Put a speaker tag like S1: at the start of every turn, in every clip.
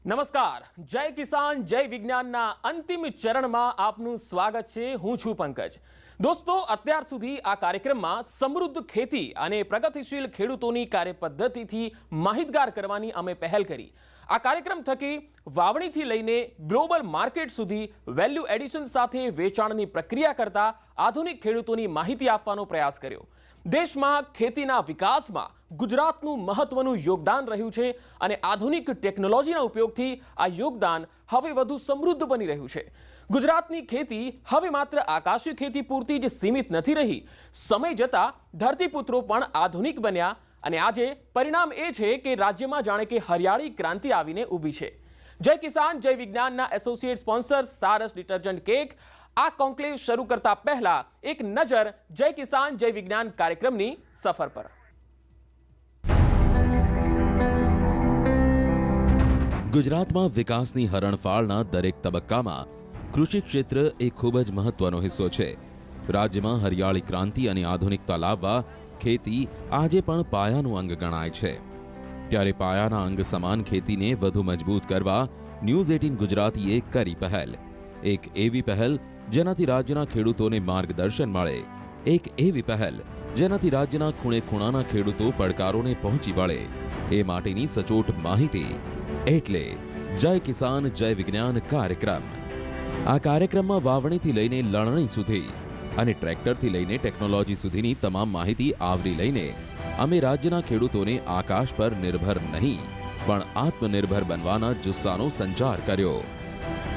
S1: નમસ્કાર, જય કિસાન જય વિજ્ઞાનના અંતિમ ચરણમાં આપનું સ્વાગત છે। હું છું પંકજ। દોસ્તો, અત્યાર સુધી આ કાર્યક્રમમાં સમૃદ્ધ ખેતી અને પ્રગતિશીલ ખેડૂતોની કાર્યપદ્ધતિથી માહિતગાર કરવાની અમે પહેલ કરી। આ કાર્યક્રમ થકી વાવણીથી લઈને ગ્લોબલ માર્કેટ સુધી વેલ્યુ એડિશન સાથે વેચાણની પ્રક્રિયા કરતા આધુનિક ખેડૂતોની માહિતી આપવાનો પ્રયાસ કર્યો। દેશમાં ખેતીના વિકાસમાં ગુજરાતનું મહત્વનું યોગદાન રહ્યું છે અને આધુનિક ટેકનોલોજીના ઉપયોગથી આ યોગદાન હવે વધુ સમૃદ્ધ બની રહ્યું છે। ગુજરાતની ખેતી હવે માત્ર આકાશી ખેતી પૂરતી જ સીમિત નથી રહી। સમય જતા ધરતીપુત્રો પણ આધુનિક બન્યા અને આજે પરિણામ એ છે કે રાજ્યમાં જાણે કે હરિયાળી ક્રાંતિ આવીને ઊભી છે। જય કિસાન જય વિજ્ઞાનના associate sponsor Saras detergent cake આ કોન્ક્લેવ શરૂ કરતા પહેલા એક નજર જય કિસાન જય વિજ્ઞાન કાર્યક્રમની સફર પર।
S2: ગુજરાતમાં વિકાસની હરણફાળના દરેક તબક્કામાં કૃષિ ક્ષેત્ર એક ખૂબ જ મહત્વનો હિસ્સો છે। રાજ્યમાં હરિયાળી ક્રાંતિ અને આધુનિકતા લાવવા ખેતી આજે પણ પાયાનું અંગ ગણાય છે। ત્યારે પાયાના અંગ સમાન ખેતીને વધુ મજબૂત કરવા ન્યૂઝ 18 ગુજરાતીએ કરી પહેલ। એક એવી પહેલ જેનાથી રાજ્યના ખેડૂતોને માર્ગદર્શન મળે, એક એવી પહેલ જેનાથી રાજ્યના ખૂણે ખૂણાના ખેડૂતો પડકારોને પહોંચી વળે, એ માટેની સચોટ માહિતી એટલે જય કિસાન જય વિજ્ઞાન કાર્યક્રમ। આ કાર્યક્રમમાં વાવણીથી લઈને લણણી સુધી અને ટ્રેક્ટરથી લઈને ટેકનોલોજી સુધીની તમામ માહિતી આવરી લઈને અમે રાજ્યના ખેડૂતોને આકાશ પર નિર્ભર નહીં પણ આત્મનિર્ભર બનવાના જુસ્સાનો સંચાર કર્યો।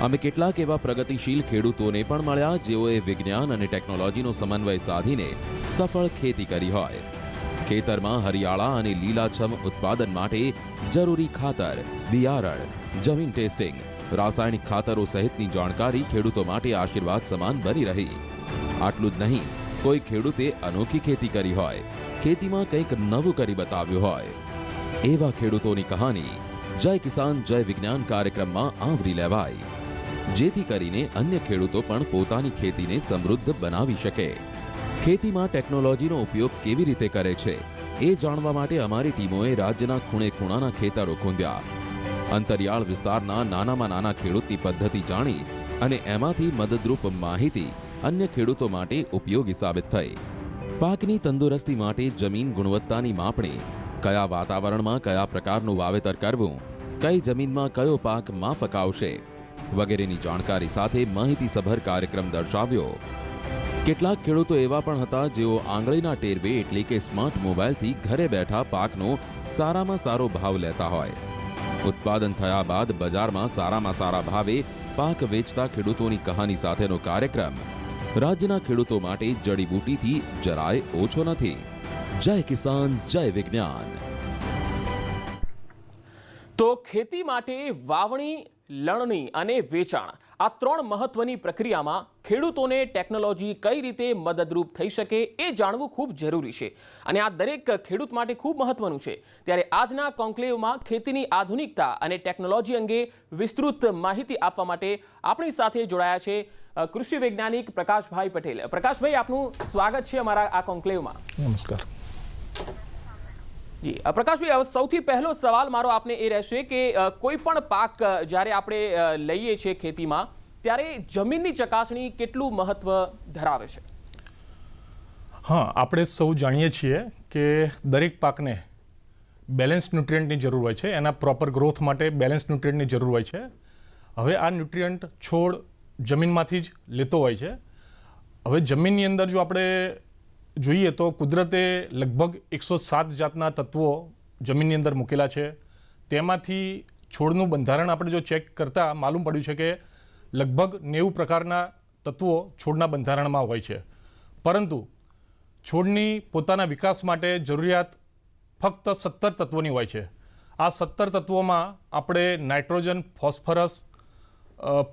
S2: અમે કેટલાક એવા પ્રગતિશીલ ખેડૂતોને પણ મળ્યા જેઓએ વિજ્ઞાન અને ટેકનોલોજીનો સમન્વય સાધીને સફળ ખેતી કરી હોય। ખેતરમાં હરિયાળા અને લીલાછમ ઉત્પાદન માટે જરૂરી ખાતર, બિયારણ, જમીન ટેસ્ટિંગ, રાસાયણિક ખાતરો સહિતની જાણકારી ખેડૂતો માટે આશીર્વાદ સમાન બની રહી। આટલું જ નહીં, કોઈ ખેડૂતે અનોખી ખેતી કરી હોય, ખેતીમાં કંઈક નવું કરી બતાવ્યું હોય, એવા ખેડૂતોની કહાની જય કિસાન જય વિજ્ઞાન કાર્યક્રમમાં આવરી લેવાય, જેથી કરીને અન્ય ખેડૂતો પણ પોતાની ખેતીને સમૃદ્ધ બનાવી શકે। ખેતીમાં ટેકનોલોજીનો ઉપયોગ કેવી રીતે કરે છે એ જાણવા માટે અમારી ટીમોએ રાજ્યના ખૂણે ખૂણાના ખેતરો ખૂંદ્યા। અંતરિયાળ વિસ્તારના નાનામાં નાના ખેડૂતની પદ્ધતિ જાણી અને એમાંથી મદદરૂપ માહિતી અન્ય ખેડૂતો માટે ઉપયોગી સાબિત થઈ। પાકની તંદુરસ્તી માટે જમીન ગુણવત્તાની માપણી, કયા વાતાવરણમાં કયા પ્રકારનું વાવેતર કરવું, કઈ જમીનમાં કયો પાક માફક આવશે વગેરેની જાણકારી સાથે માહિતીસભર કાર્યક્રમ દર્શાવ્યો। કેટલાક ખેડૂતો એવા પણ હતા જેઓ આંગળીના ટેરવે એટલે કે સ્માર્ટ મોબાઈલથી ઘરે બેઠા પાકનો સારામાં સારો ભાવ લેતા હોય। ઉત્પાદન થયા બાદ બજારમાં સારામાં સારા ભાવે પાક વેચતા ખેડૂતોની કહાની સાથેનો કાર્યક્રમ રાજ્યના ખેડૂતો માટે જડીબુટીથી જરાય ઓછો નથી। જય કિસાન જય વિજ્ઞાન।
S1: તો ખેતી માટે વાવણી, લણણી અને વેચાણ આ ત્રણ મહત્વની પ્રક્રિયામાં ખેડૂતોને ટેકનોલોજી કઈ રીતે મદદરૂપ થઈ શકે એ જાણવું ખૂબ જરૂરી છે અને આ દરેક ખેડૂત માટે ખૂબ મહત્વનું છે। ત્યારે આજના કોન્ક્લેવમાં ખેતીની આધુનિકતા અને ટેકનોલોજી અંગે વિસ્તૃત માહિતી આપવા માટે આપણી સાથે જોડાયા છે કૃષિ વૈજ્ઞાનિક પ્રકાશભાઈ પટેલ। પ્રકાશભાઈ, આપનું સ્વાગત છે અમારા આ કોન્ક્લેવમાં।
S3: નમસ્કાર
S1: જી પ્રકાશભાઈ, સૌથી પહેલો સવાલ મારો આપને એ રહેશે કે કોઈ પણ પાક જ્યારે આપણે લઈએ છીએ ખેતીમાં ત્યારે જમીનની ચકાસણી કેટલું મહત્વ ધરાવે છે?
S3: હા, આપણે સૌ જાણીએ છીએ કે દરેક પાકને બેલેન્સ ન્યુટ્રિયન્ટની જરૂર હોય છે, એના પ્રોપર ગ્રોથ માટે બેલેન્સ ન્યુટ્રિયન્ટની જરૂર હોય છે। હવે આ ન્યુટ્રિયન્ટ છોડ જમીનમાંથી જ લેતો હોય છે। હવે જમીનની અંદર જો આપણે જોઈએ તો કુદરતે લગભગ 107 જાતના તત્વો જમીનની અંદર મૂકેલા છે। તેમાંથી છોડનું બંધારણ આપણે જો ચેક કરતા માલુમ પડ્યું છે કે લગભગ 90 પ્રકારના તત્વો છોડના બંધારણમાં હોય છે, પરંતુ છોડની પોતાના વિકાસ માટે જરૂરિયાત ફક્ત 17 તત્વોની હોય છે। આ 17 તત્વોમાં આપણે નાઇટ્રોજન, ફોસ્ફરસ,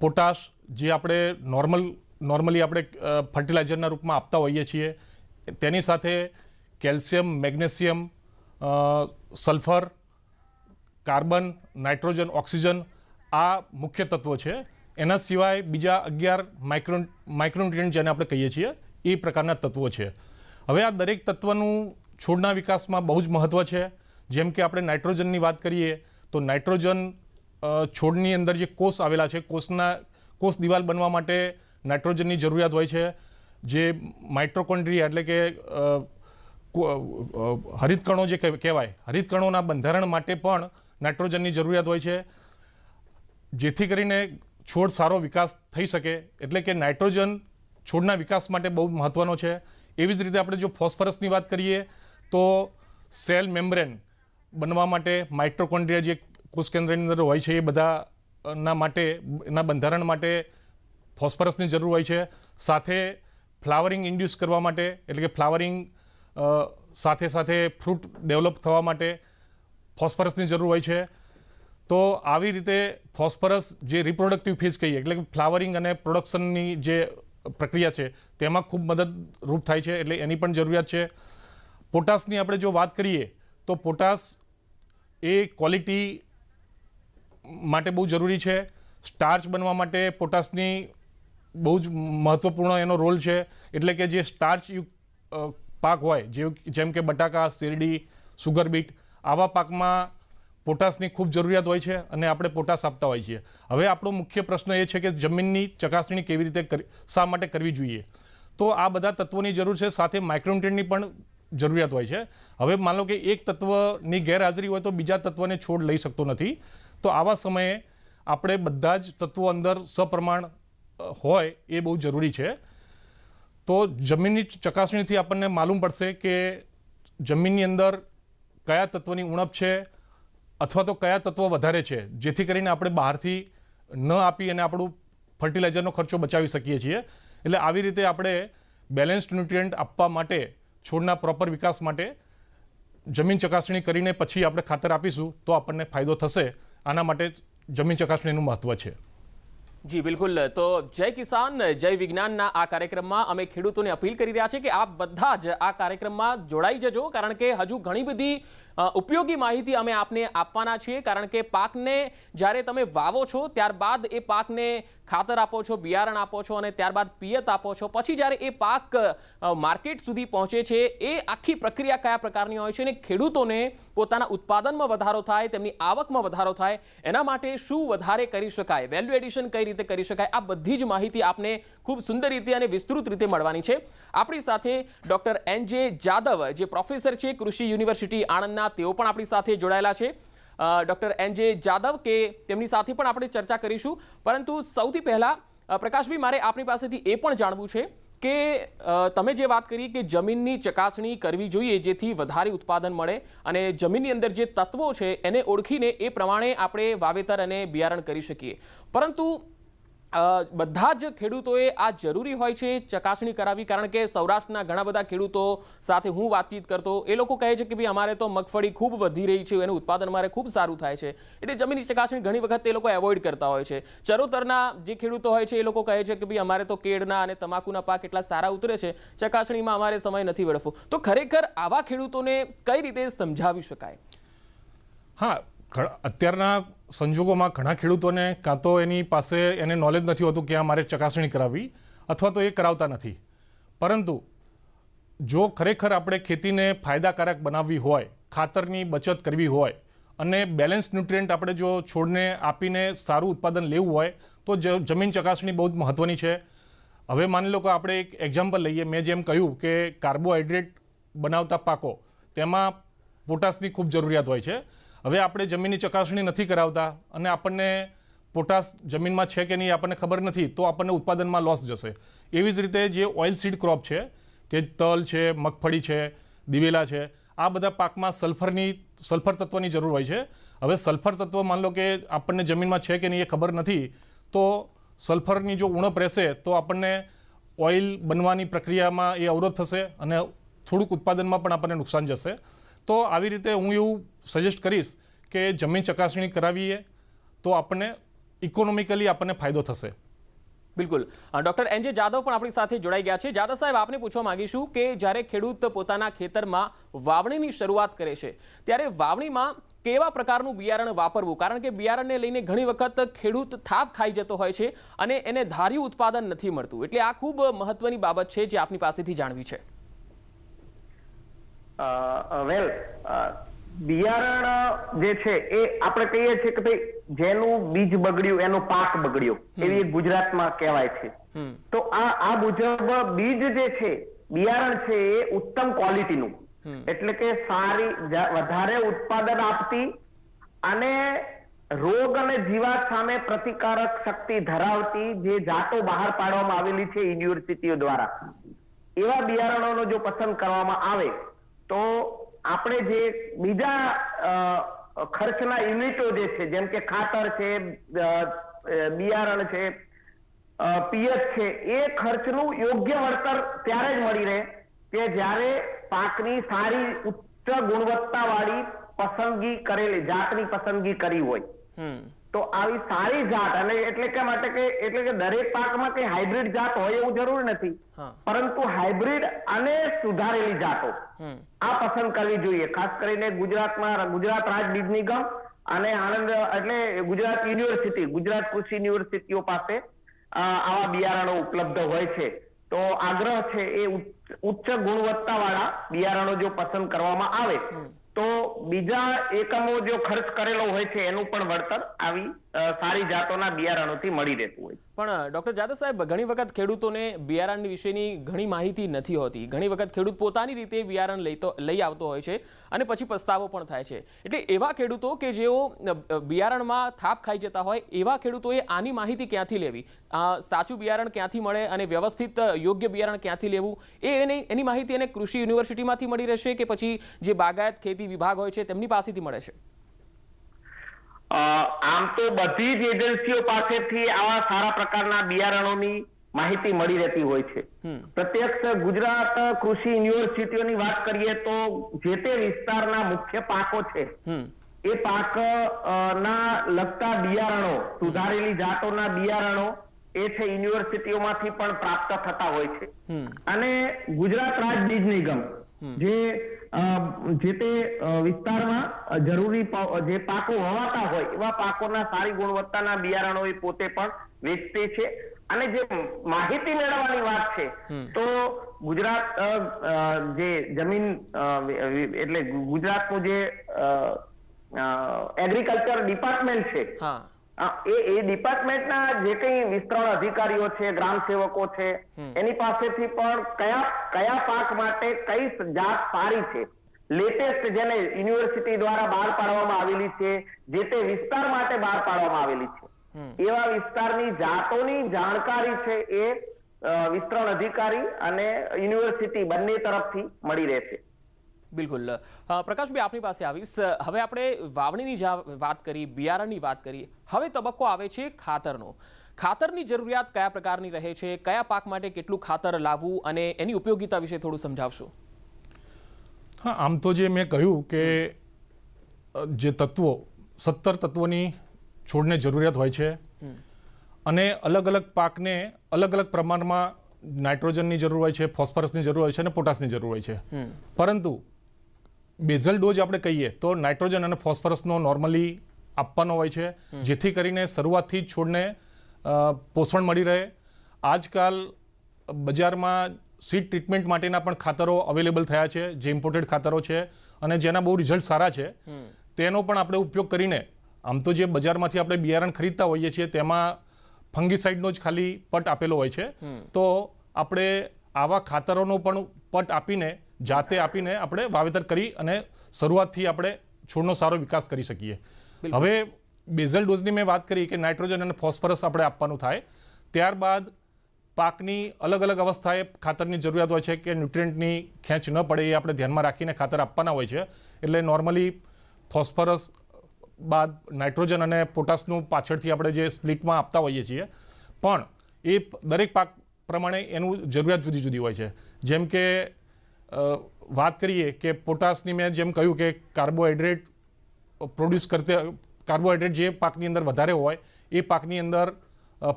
S3: પોટાશ જે આપણે નોર્મલી આપણે ફર્ટિલાઇઝરના રૂપમાં આપતા હોઈએ છીએ, તેની સાથે calcium, magnesium, sulphur, carbon, nitrogen, oxygen આ મુખ્ય તત્વો છે। એના સિવાય બીજા 11 માઇક્રોન્યુટ્રિયન્ટ જેને આપણે કહીએ છીએ એ પ્રકારના તત્વો છે। હવે આ દરેક તત્વનું છોડના વિકાસમાં બહુ જ મહત્વ છે। જેમ કે આપણે નાઇટ્રોજનની વાત કરીએ તો નાઇટ્રોજન છોડની અંદર જે કોષ આવેલા છે કોષ દિવાલ બનવા માટે નાઇટ્રોજનની જરૂરિયાત હોય છે. જે માઇટોકોન્ડ્રિયા એટલે કે હરિતકણો જે કહેવાય, હરિતકણોના બંધારણ માટે પણ નાઇટ્રોજનની જરૂરિયાત હોય છે, જેથી કરીને છોડ સારો વિકાસ થઈ શકે. એટલે કે નાઇટ્રોજન છોડના વિકાસ માટે બહુ મહત્ત્વનો છે. એવી જ રીતે આપણે જો ફોસ્ફરસની વાત કરીએ તો સેલ મેમ્બ્રેન બનવા માટે માઇટોકોન્ડ્રિયા જે કોષ કેન્દ્રની અંદર હોય છે એ બધાના માટે, એના બંધારણ માટે ફોસ્ફરસની જરૂર હોય છે. સાથે ફ્લાવરિંગ ઇન્ડ્યુસ કરવા માટે, એટલે કે ફ્લાવરિંગ સાથે સાથે ફ્રૂટ ડેવલપ થવા માટે ફોસ્ફરસની જરૂર હોય છે. તો આવી રીતે ફોસ્ફરસ જે રિપ્રોડક્ટિવ ફેઝ કહીએ, એટલે કે ફ્લાવરિંગ અને પ્રોડક્શનની જે પ્રક્રિયા છે તેમાં ખૂબ મદદરૂપ થાય છે, એટલે એની પણ જરૂરિયાત છે. પોટાશની આપણે જો વાત કરીએ તો પોટાશ એ ક્વોલિટી માટે બહુ જરૂરી છે. સ્ટાર્ચ બનવા માટે પોટાશની બહુ જ મહત્ત્વપૂર્ણ એનો રોલ છે. એટલે કે જે સ્ટાર્ચયુક્ત પાક હોય, જેમ કે બટાકા, શેરડી, સુગર બીટ, આવા પાકમાં પોટાશની ખૂબ જરૂરિયાત હોય છે અને આપણે પોટાશ આપતા હોઈએ છીએ. હવે આપણો મુખ્ય પ્રશ્ન એ છે કે જમીનની ચકાસણી કેવી રીતે શા માટે કરવી જોઈએ? તો આ બધા તત્વોની જરૂર છે, સાથે માઇક્રોન્યુટ્રિયન્ટની પણ જરૂરિયાત હોય છે. હવે માન લો કે એક તત્વની ગેરહાજરી હોય તો બીજા તત્વને છોડ લઈ શકતો નથી. તો આવા સમયે આપણે બધા જ તત્વો અંદર સપ્રમાણ હોય એ બહુ જરૂરી છે. તો જમીનની ચકાસણીથી આપણને માલુમ પડશે કે જમીનની અંદર કયા તત્વની ઉણપ છે અથવા તો કયા તત્વો વધારે છે, જેથી કરીને આપણે બહારથી ન આપી અને આપણું ફર્ટિલાઇઝરનો ખર્ચો બચાવી શકીએ છીએ. એટલે આવી રીતે આપણે બેલેન્સ્ડ ન્યુટ્રિયન્ટ આપવા માટે, છોડના પ્રોપર વિકાસ માટે જમીન ચકાસણી કરીને પછી આપણે ખાતર આપીશું તો આપણને ફાયદો થશે. આના માટે જમીન ચકાસણીનું મહત્ત્વ છે.
S1: જી બિલકુલ. તો જય કિસાન જય વિજ્ઞાનના આ કાર્યક્રમમાં અમે ખેડૂતોને અપીલ કરી રહ્યા છીએ કે આપ બધા જ આ કાર્યક્રમમાં જોડાઈ જજો, કારણ કે હજુ ઘણી બધી ઉપયોગી માહિતી અમે આપને આપવાના છીએ. કારણ કે પાકને જ્યારે તમે વાવો છો ત્યારબાદ એ પાકને ખાતર આપો છો, બિયારણ આપો છો અને ત્યારબાદ પિયત આપો છો, પછી જ્યારે એ પાક માર્કેટ સુધી પહોંચે છે એ આખી પ્રક્રિયા કયા પ્રકારની હોય છે અને ખેડૂતોને પોતાના ઉત્પાદનમાં વધારો થાય, તેમની આવકમાં વધારો થાય, એના માટે શું વધારે કરી શકાય, વેલ્યુ એડિશન કઈ રીતે કરી શકાય, આ બધી જ માહિતી આપને ખૂબ સુંદર રીતે અને વિસ્તૃત રીતે મળવાની છે. આપણી સાથે ડોક્ટર NJ જાદવ, જે પ્રોફેસર છે કૃષિ યુનિવર્સિટી આણંદના, તેઓ પણ આપણી સાથે જોડાયેલા છે. ડોક્ટર NJ જાદવ કે તેમની સાથે પણ આપણે ચર્ચા કરીશું. પરંતુ સૌથી પહેલા પ્રકાશભાઈ, મારે આપની પાસેથી એ પણ જાણવું છે કે તમે જે વાત કરી કે જમીનની ચકાસણી કરવી જોઈએ જેથી વધારે ઉત્પાદન મળે અને જમીનની અંદર જે તત્વો છે એને ઓળખીને એ પ્રમાણે આપણે વાવેતર અને બિયારણ કરી શકીએ, પરંતુ બધા જ ખેડૂતોએ આ જરૂરી હોય છે ચકાસણી કરાવી? કારણ કે સૌરાષ્ટ્રના ઘણા બધા ખેડૂતો સાથે હું વાતચીત કરતો, એ લોકો કહે છે કે ભાઈ અમારે તો મગફળી ખૂબ વધી રહી છે, એનું ઉત્પાદન અમારે ખૂબ સારું થાય છે, એટલે જમીનની ચકાસણી ઘણી વખત એ લોકો એવોઇડ કરતા હોય છે. ચરોતરના જે ખેડૂતો હોય છે એ લોકો કહે છે કે ભાઈ અમારે તો કેળના અને તમાકુના પાક એટલા સારા ઉતરે છે, ચકાસણીમાં અમારે સમય નથી વેડફવો. તો ખરેખર આવા ખેડૂતોને કઈ રીતે સમજાવી શકાય?
S3: હા, અત્યારના સંજોગોમાં ઘણા ખેડૂતોને કાં તો એની પાસે એને નોલેજ નથી હોતું કે આ મારે ચકાસણી કરાવવી, અથવા તો એ કરાવતા નથી. પરંતુ જો ખરેખર આપણે ખેતીને ફાયદાકારક બનાવવી હોય, ખાતરની બચત કરવી હોય અને બેલેન્સ ન્યુટ્રિયન્ટ આપણે જો છોડને આપીને સારું ઉત્પાદન લેવું હોય તો જમીન ચકાસણી બહુ જ મહત્ત્વની છે. હવે માની લો કે આપણે એક એક્ઝામ્પલ લઈએ. મેં જેમ કહ્યું કે કાર્બોહાઈડ્રેટ બનાવતા પાકો, તેમાં પોટાશની ખૂબ જરૂરિયાત હોય છે. હવે આપણે જમીનની ચકાસણી નથી કરાવતા અને આપણને પોટાશ જમીનમાં છે કે નહીં આપણને ખબર નથી, તો આપણને ઉત્પાદનમાં લોસ જશે. એવી જ રીતે જે ઓઇલ સીડ ક્રોપ છે, કે તલ છે, મગફળી છે, દિવેલા છે, આ બધા પાકમાં સલ્ફર તત્વની જરૂર હોય છે. હવે સલ્ફર તત્વ માન લો કે આપણને જમીનમાં છે કે નહીં એ ખબર નથી, તો સલ્ફરની જો ઉણપ રહેશે તો આપણને ઓઇલ બનવાની પ્રક્રિયામાં એ અવરોધ થશે અને થોડુંક ઉત્પાદનમાં પણ આપણને નુકસાન જશે. તો આવી રીતે હું એવું સજેસ્ટ કરીશ કે જમીન ચકાસણી કરાવીએ તો આપણને ઇકોનોમિકલી આપણને ફાયદો થશે.
S1: બિલકુલ. ડોક્ટર NJ જાદવ પણ આપણી સાથે જોડાઈ ગયા છે. જાદવ સાહેબ, આપને પૂછવા માંગીશું કે જ્યારે ખેડૂત પોતાના ખેતરમાં વાવણીની શરૂઆત કરે છે ત્યારે વાવણીમાં કેવા પ્રકારનું બિયારણ વાપરવું? કારણ કે બિયારણને લઈને ઘણી વખત ખેડૂત થાપ ખાઈ જતો હોય છે અને એને ધાર્યું ઉત્પાદન નથી મળતું, એટલે આ ખૂબ મહત્વની બાબત છે જે આપની પાસેથી જાણવી છે.
S4: બિયારણ જે છે એ આપણે કહીએ છીએ કે ભાઈ જેનું બીજ બગડ્યું એનો પાક બગડ્યો, એવી એક ગુજરાતમાં કહેવાય છે. તો આ મુજબ બીજ જે છે, બિયારણ છે એ ઉત્તમ ક્વોલિટીનું, એટલે કે સારી વધારે ઉત્પાદન આપતી અને રોગ અને જીવાત સામે પ્રતિકારક શક્તિ ધરાવતી જે જાતો બહાર પાડવામાં આવેલી છે યુનિવર્સિટીઓ દ્વારા, એવા બિયારણોનો જો પસંદ કરવામાં આવે તો આપણે જે બીજા ખર્ચના યુનિટો જે છે, જેમ કે ખાતર છે, બિયારણ છે, પિયત છે, એ ખર્ચનું યોગ્ય વળતર ત્યારે જ મળી રહે કે જ્યારે પાકની સારી ઉચ્ચ ગુણવત્તા વાળી પસંદગી કરેલી જાતની પસંદગી કરી હોય. તો આવી સારી જાત, અને એટલે કે દરેક પાકમાં કઈ હાઇબ્રિડ જાત હોય એવું જરૂર નથી, પરંતુ હાઇબ્રિડ અને સુધારેલી જાતો આ પસંદ કરવી જોઈએ. ખાસ કરીને ગુજરાતમાં ગુજરાત રાજ્ય બીજ નિગમ અને આણંદ એટલે ગુજરાત યુનિવર્સિટી, ગુજરાત કૃષિ યુનિવર્સિટીઓ પાસે આવા બિયારણો ઉપલબ્ધ હોય છે. તો આગ્રહ છે એ ઉચ્ચ ગુણવત્તા વાળા બિયારણો જો પસંદ કરવામાં આવે તો બીજા એકમો જો ખર્ચ કરેલો હોય છે એનું પણ વળતર આવી સારી જાતોના બિયારણોથી મળી રહેતું હોય.
S1: પણ ડોક્ટર જાદવ સાહેબ, ઘણી વખત ખેડૂતોને બિયારણ વિશેની ઘણી માહિતી નથી હોતી. ઘણી વખત ખેડૂત પોતાની રીતે બિયારણ લઈ આવતો હોય છે અને પછી પસ્તાવો પણ થાય છે. એટલે એવા ખેડૂતો કે જેઓ બિયારણમાં થાપ ખાઈ જતા હોય, એવા ખેડૂતોએ આની માહિતી ક્યાંથી લેવી, સાચું બિયારણ ક્યાંથી મળે અને વ્યવસ્થિત યોગ્ય બિયારણ ક્યાંથી લેવું, એની માહિતી એને કૃષિ યુનિવર્સિટીમાંથી મળી રહેશે કે પછી જે બાગાયત ખેતી વિભાગ હોય છે તેમની પાસેથી મળે છે?
S4: આમ તો બધી જ એજન્સીઓ પાસેથી આવા સારા પ્રકારના બિયારણોની માહિતી મળી રહેતી હોય છે. પ્રત્યક્ષ ગુજરાત કૃષિ યુનિવર્સિટીઓની વાત કરીએ તો જે તે વિસ્તારના મુખ્ય પાકો છે એ પાક ના લગતા બિયારણો, સુધારેલી જાતોના બિયારણો એ છે યુનિવર્સિટીઓમાંથી પણ પ્રાપ્ત થતા હોય છે. અને ગુજરાત રાજ્ય બીજ નિગમ જે તે વિસ્તારમાં જરૂરી જે પાકો વવાતા હોય એવા પાકોના સારી ગુણવત્તાના બિયારણો એ પોતે પણ વેચતે છે. અને જે માહિતી મેળવવાની વાત છે તો ગુજરાત જે જમીન એટલે ગુજરાતનું જે એગ્રીકલ્ચર ડિપાર્ટમેન્ટ છે એ ડિપાર્ટમેન્ટના જે કઈ વિસ્તરણ અધિકારીઓ છે, ગ્રામ સેવકો છે, એની પાસેથી પણ કયા પાક માટે કઈ જાત સારી છે, લેટેસ્ટ જેને યુનિવર્સિટી દ્વારા બહાર પાડવામાં આવેલી છે, જે તે વિસ્તાર માટે બહાર પાડવામાં આવેલી છે, એવા વિસ્તારની જાતોની જાણકારી છે એ વિસ્તરણ અધિકારી અને યુનિવર્સિટી બંને તરફથી મળી રહે છે.
S1: બિલકુલ. પ્રકાશભાઈ, આપની પાસે આવીશ. હવે આપણે વાવણીની વાત કરી, બિયારણની વાત કરી, હવે તબક્કો આવે છે ખાતરનો. ખાતરની જરૂરિયાત કયા પ્રકારની રહે છે, કયા પાક માટે કેટલું ખાતર લાવવું અને એની ઉપયોગિતા વિશે થોડું સમજાવશો?
S3: હા, આમ તો જે મેં કહ્યું કે જે તત્વો 17 તત્વોની છોડને જરૂરિયાત હોય છે અને અલગ અલગ પાકને અલગ અલગ પ્રમાણમાં નાઇટ્રોજનની જરૂર હોય છે, ફોસ્ફરસની જરૂર હોય છે અને પોટાશની જરૂર હોય છે. પરંતુ બેઝલ ડોઝ આપણે કહીએ તો નાઇટ્રોજન અને ફોસ્ફરસનો નોર્મલી આપવાનો હોય છે, જેથી કરીને શરૂઆતથી જ છોડને પોષણ મળી રહે. આજકાલ બજારમાં સીડ ટ્રીટમેન્ટ માટેના પણ ખાતરો અવેલેબલ થયા છે, જે ઇમ્પોર્ટેડ ખાતરો છે અને જેના બહુ રિઝલ્ટ સારા છે. તેનો પણ આપણે ઉપયોગ કરીને, આમ તો જે બજારમાંથી આપણે બિયારણ ખરીદતા હોઈએ છીએ તેમાં ફંગીસાઇડનો જ ખાલી પટ આપેલો હોય છે, તો આપણે આવા ખાતરોનો પણ પટ આપીને, જાતે આપીને આપણે વાવેતર કરી અને શરૂઆતથી આપણે છોડનો સારો વિકાસ કરી શકીએ. હવે બેઝલ ડોઝની મેં વાત કરી કે નાઇટ્રોજન અને ફોસ્ફરસ આપણે આપવાનું થાય, ત્યારબાદ પાકની અલગ અલગ અવસ્થાએ ખાતરની જરૂરિયાત હોય છે કે ન્યુટ્રિયન્ટની ખેંચ ન પડે એ આપણે ધ્યાનમાં રાખીને ખાતર આપવાના હોય છે. એટલે નોર્મલી ફોસ્ફરસ બાદ નાઇટ્રોજન અને પોટાશનું પાછળથી આપણે જે સ્પ્લિટમાં આપતા હોઈએ છીએ, પણ એ દરેક પાક પ્રમાણે એનું જરૂરિયાત જુદી જુદી હોય છે. જેમ કે વાત કરીએ કે પોટાશની મેં જેમ કહ્યું કે કાર્બોહાઈડ્રેટ કાર્બોહાઈડ્રેટ જે પાકની અંદર વધારે હોય એ પાકની અંદર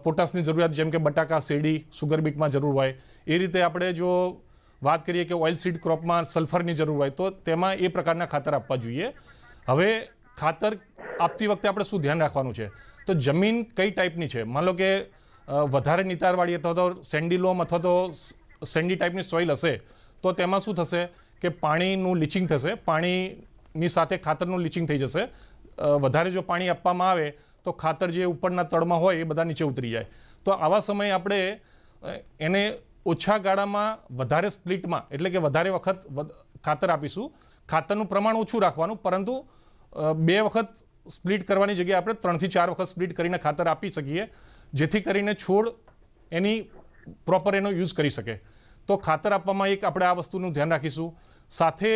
S3: પોટાશની જરૂરિયાત, જેમ કે બટાકા, શેરડી, સુગર બીટમાં જરૂર હોય. એ રીતે આપણે જો વાત કરીએ કે ઓઇલ સીડ ક્રોપમાં સલ્ફરની જરૂર હોય તો તેમાં એ પ્રકારના ખાતર આપવા જોઈએ. હવે ખાતર આપતી વખતે આપણે શું ધ્યાન રાખવાનું છે, તો જમીન કઈ ટાઈપની છે. માન લો કે વધારે નિતારવાળી અથવા તો સેન્ડી લોમ અથવા તો સેન્ડી ટાઈપની સોઇલ હશે તો તેમાં શું થશે કે પાણીનું લીચિંગ થશે, પાણી ની સાથે ખાતરનું લીચિંગ થઈ જશે. વધારે જો પાણી આપવામાં આવે તો ખાતર જે ઉપરના તળમાં હોય એ બધા નીચે ઉતરી જાય. તો આવા સમયે આપણે એને ઓછા ગાળામાં વધારે સ્પ્લિટમાં એટલે કે વધારે વખત ખાતર આપીશું. ખાતરનું પ્રમાણ ઓછું રાખવાનું, પરંતુ 2 વખત સ્પ્લિટ કરવાની જગ્યાએ આપણે 3 થી 4 વખત સ્પ્લિટ કરીને ખાતર આપી શકીએ, જેથી કરીને છોડ એની પ્રોપર એનો યુઝ કરી શકે. તો ખાતર આપવામાં એક આપણે આ વસ્તુનું ધ્યાન રાખીશું. સાથે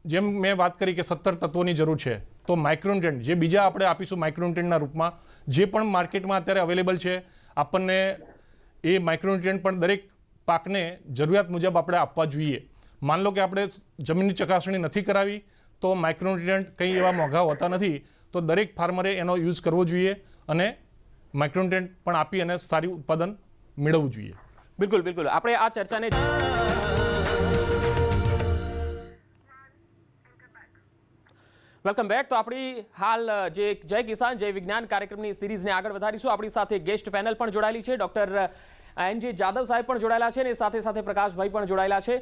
S3: જેમ મેં વાત કરી કે 17 તત્વોની જરૂર છે, તો માઇક્રોન્યુટ્રિયન્ટ જે બીજા આપણે આપીશું માઇક્રોન્યુટ્રિયન્ટના રૂપમાં, જે પણ માર્કેટમાં અત્યારે અવેલેબલ છે, આપણને એ માઇક્રોન્યુટ્રિયન્ટ પણ દરેક પાકને જરૂરિયાત મુજબ આપણે આપવા જોઈએ. માન લો કે આપણે જમીનની ચકાસણી નથી કરાવી તો માઇક્રોન્યુટ્રિયન્ટ કંઈ એવા મોંઘા હોતા નથી, તો દરેક ફાર્મરે એનો યુઝ કરવો જોઈએ અને માઇક્રોન્યુટ્રિયન્ટ પણ આપી અને સારી ઉત્પાદન મેળવવું જોઈએ.
S1: બિલકુલ બિલકુલ. આપણે આ ચર્ચાને વેલકમ બેક. તો આપણી હાલ જે જય કિસાન જય વિજ્ઞાન કાર્યક્રમની સિરીઝને આગળ વધારીશું. આપણી સાથે ગેસ્ટ પેનલ પણ જોડાયેલી છે. ડોક્ટર એનજી જાદવ સાહેબ પણ જોડાયેલા છે અને સાથે સાથે પ્રકાશભાઈ પણ જોડાયેલા છે.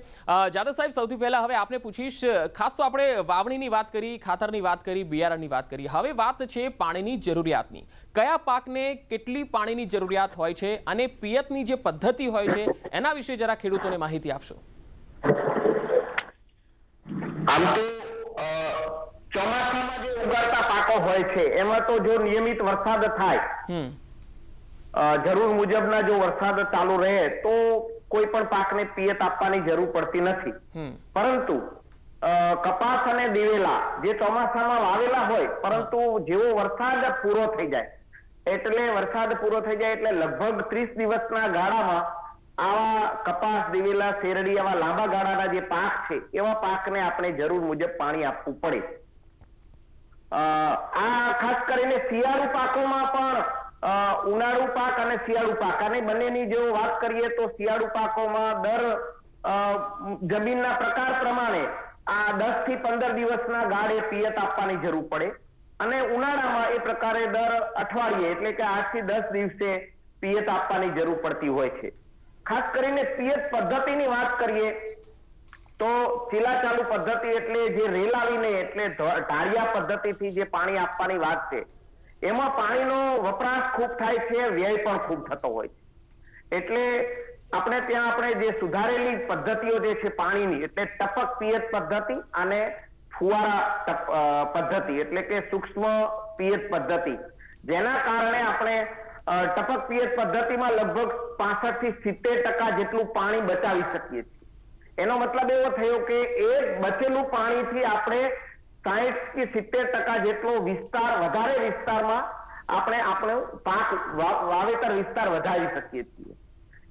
S1: જાદવ સાહેબ, સૌથી પહેલા હવે આપને પૂછીશ, ખાસ તો આપણે વાવણીની વાત કરી, ખાતરની વાત કરી, બિયારણની વાત કરી, હવે વાત છે પાણીની જરૂરિયાતની. કયા પાકને કેટલી પાણીની જરૂરિયાત હોય છે અને પિયતની જે પદ્ધતિ હોય છે એના વિશે જરા ખેડૂતોને માહિતી આપશો.
S4: આમ તો ચોમાસામાં જે ઉગાડતા પાકો હોય છે એમાં તો જો નિયમિત વરસાદ થાય, જરૂર મુજબના જો વરસાદ ચાલુ રહે તો કોઈ પણ પાકને પિયત આપવાની જરૂર પડતી નથી. પરંતુ કપાસ અને દિવેલા જે ચોમાસામાં વાવેલા હોય, પરંતુ જેવો વરસાદ પૂરો થઈ જાય એટલે લગભગ 30 દિવસના ગાળામાં આવા કપાસ, દિવેલા, શેરડી આવા લાંબા ગાળાના જે પાક છે એવા પાકને આપણે જરૂર મુજબ પાણી આપવું પડે. આ ખાસ કરીને શિયાળુ પાકોમાં પણ ઉનાળુ પાક અને શિયાળુ પાક અને બંનેની જો વાત કરીએ તો શિયાળુ પાકોમાં દર જમીનના પ્રકાર પ્રમાણે આ 10 થી 15 દિવસના ગાળે પિયત આપવાની જરૂર પડે અને ઉનાળામાં એ પ્રકારે દર અઠવાડિયે એટલે કે 8 થી 10 દિવસે પિયત આપવાની જરૂર પડતી હોય છે. ખાસ કરીને પિયત પદ્ધતિની વાત કરીએ તો ચીલા ચાલુ પદ્ધતિ એટલે જે રેલાવીને એટલે ઢાળિયા પદ્ધતિથી જે પાણી આપવાની વાત છે, એમાં પાણીનો વપરાશ ખૂબ થાય છે, વ્યય પણ ખૂબ થતો હોય છે. એટલે આપણે જે સુધારેલી પદ્ધતિઓ જે છે પાણીની એટલે ટપક પિયત પદ્ધતિ અને ફુવારા પદ્ધતિ એટલે કે સૂક્ષ્મ પિયત પદ્ધતિ, જેના કારણે આપણે ટપક પિયત પદ્ધતિમાં લગભગ 65 થી 70% જેટલું પાણી બચાવી શકીએ છીએ. એનો મતલબ એવો થયો કે એ બચેલું પાણીથી આપણે 60 થી 70% જેટલો વધારે વિસ્તારમાં આપણે આપણો પાક વાવેતર વિસ્તાર વધારી શકીએ છીએ.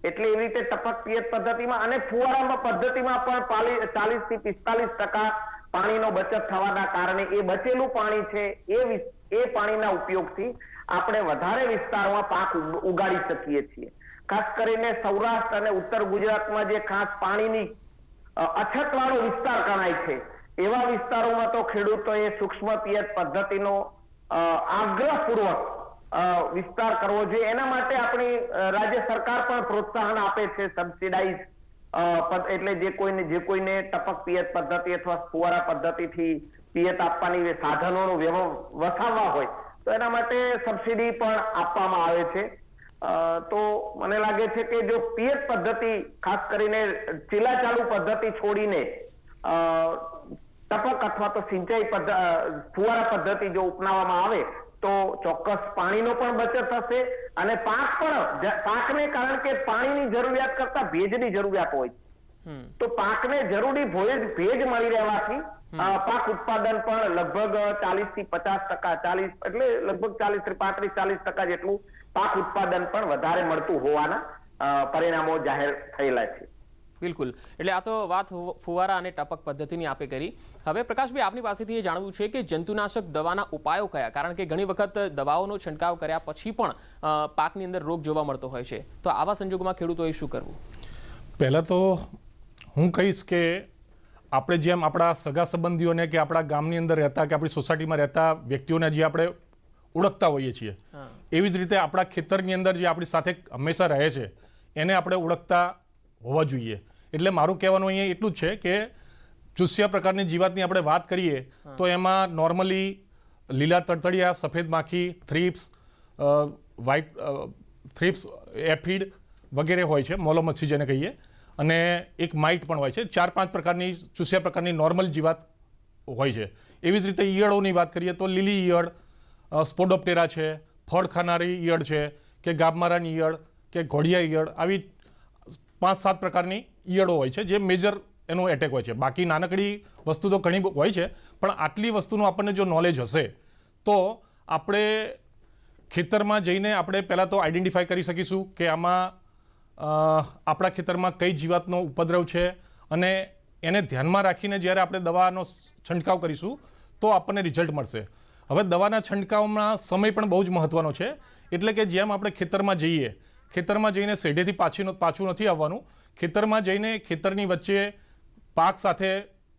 S4: એટલે એવી રીતે ટપક પિયત પદ્ધતિમાં અને ફુવારા પદ્ધતિમાં પણ 40 થી 45% પાણીનો બચત થવાના કારણે એ બચેલું પાણી છે એ પાણીના ઉપયોગથી આપણે વધારે વિસ્તારમાં પાક ઉગાડી શકીએ છીએ. ખાસ કરીને સૌરાષ્ટ્ર અને ઉત્તર ગુજરાતમાં જે ખાસ પાણીની અછતવાળો વિસ્તાર ગણાય છે, એવા વિસ્તારોમાં તો ખેડૂતોએ સૂક્ષ્મ પિયત પદ્ધતિનો આગ્રહપૂર્વક વિસ્તાર કરવો જોઈએ. એના માટે આપણી રાજ્ય સરકાર પણ પ્રોત્સાહન આપે છે. સબસિડાઇઝ એટલે જે કોઈને ટપક પિયત પદ્ધતિ અથવા ફુવારા પદ્ધતિથી પિયત આપવાની સાધનોનો વસાવવા હોય તો એના માટે સબસિડી પણ આપવામાં આવે છે. તો મને લાગે છે કે જો પિયત પદ્ધતિ ખાસ કરીને ચીલા ચાલુ પદ્ધતિ છોડીને ટપક અથવા તો સિંચાઈ ફુવારા પદ્ધતિ જો અપનાવવામાં આવે તો ચોક્કસ પાણીનો પણ બચત થશે અને પાકને કારણ કે પાણીની જરૂરિયાત કરતા ભેજની જરૂરિયાત હોય છે, તો પાકને જરૂરી ભેજ મળી રહેવાથી પાક ઉત્પાદન પણ લગભગ 40 થી 50% એટલે લગભગ 35-40% જેટલું પાક ઉત્પાદન પણ વધારે મળતું હોવાના પરિણામો જાહેર થયેલા છે.
S1: બિલકુલ. એટલે આ તો વાત ફુવારા અને ટપક પદ્ધતિની આપે કરી. હવે પ્રકાશભાઈ, આપની પાસેથી એ જાણવું છે કે જંતુનાશક દવાના ઉપાયો કયા, કારણ કે ઘણી વખત દવાઓનો છંટકાવ કર્યા પછી પણ પાકની અંદર રોગ જોવા મળતો હોય છે, તો આવા સંજોગોમાં ખેડૂતોએ શું કરવું?
S3: પહેલાં તો હું કહીશ કે આપણે જેમ આપણા સગા સંબંધીઓને કે આપણા ગામની અંદર રહેતા કે આપણી સોસાયટીમાં રહેતા વ્યક્તિઓને જે આપણે ઓળખતા હોઈએ છીએ, એવી જ રીતે આપણા ખેતરની અંદર જે આપણી સાથે હંમેશા રહે છે એને આપણે ઓળખતા હોવા જોઈએ. એટલે મારું કહેવાનું અહીંયા એટલું જ છે કે ચૂસ્યા પ્રકારની જીવાતની આપણે વાત કરીએ તો એમાં નોર્મલી લીલા તડતડિયા, સફેદ માખી, થ્રીપ્સ, વ્હાઇટ થ્રીપ્સ, એફિડ વગેરે હોય છે, મોલોમચ્છી જેને કહીએ, અને એક માઇટ પણ હોય છે. 4-5 પ્રકારની ચૂસ્યા પ્રકારની નોર્મલ જીવાત હોય છે. એવી જ રીતે ઈયળોની વાત કરીએ તો લીલી ઈયળ, સ્પોડોપ્ટેરા છે, ફળ ખાનારી ઈયળ છે, કે ગાભમારાની ઈયળ, કે ઘોડિયા ઈયળ, આવી 5-7 પ્રકારની ઈયળો હોય છે જે મેજર એનો એટેક હોય છે. બાકી નાનકડી વસ્તુ તો ઘણી હોય છે, પણ આટલી વસ્તુનું આપણને જો નોલેજ હશે તો આપણે ખેતરમાં જઈને આપણે પહેલાં તો આઈડેન્ટિફાઈ કરી શકીશું કે આમાં આપણા ખેતરમાં કઈ જીવાતનો ઉપદ્રવ છે, અને એને ધ્યાનમાં રાખીને જ્યારે આપણે દવાનો છંટકાવ કરીશું તો આપણને રિઝલ્ટ મળશે. હવે દવાના છંટકાવમાં સમય પણ બહુ જ મહત્ત્વનો છે. એટલે કે જેમ આપણે ખેતરમાં જઈને સેઢેથી પાછું નથી આવવાનું. ખેતરમાં જઈને ખેતરની વચ્ચે પાક સાથે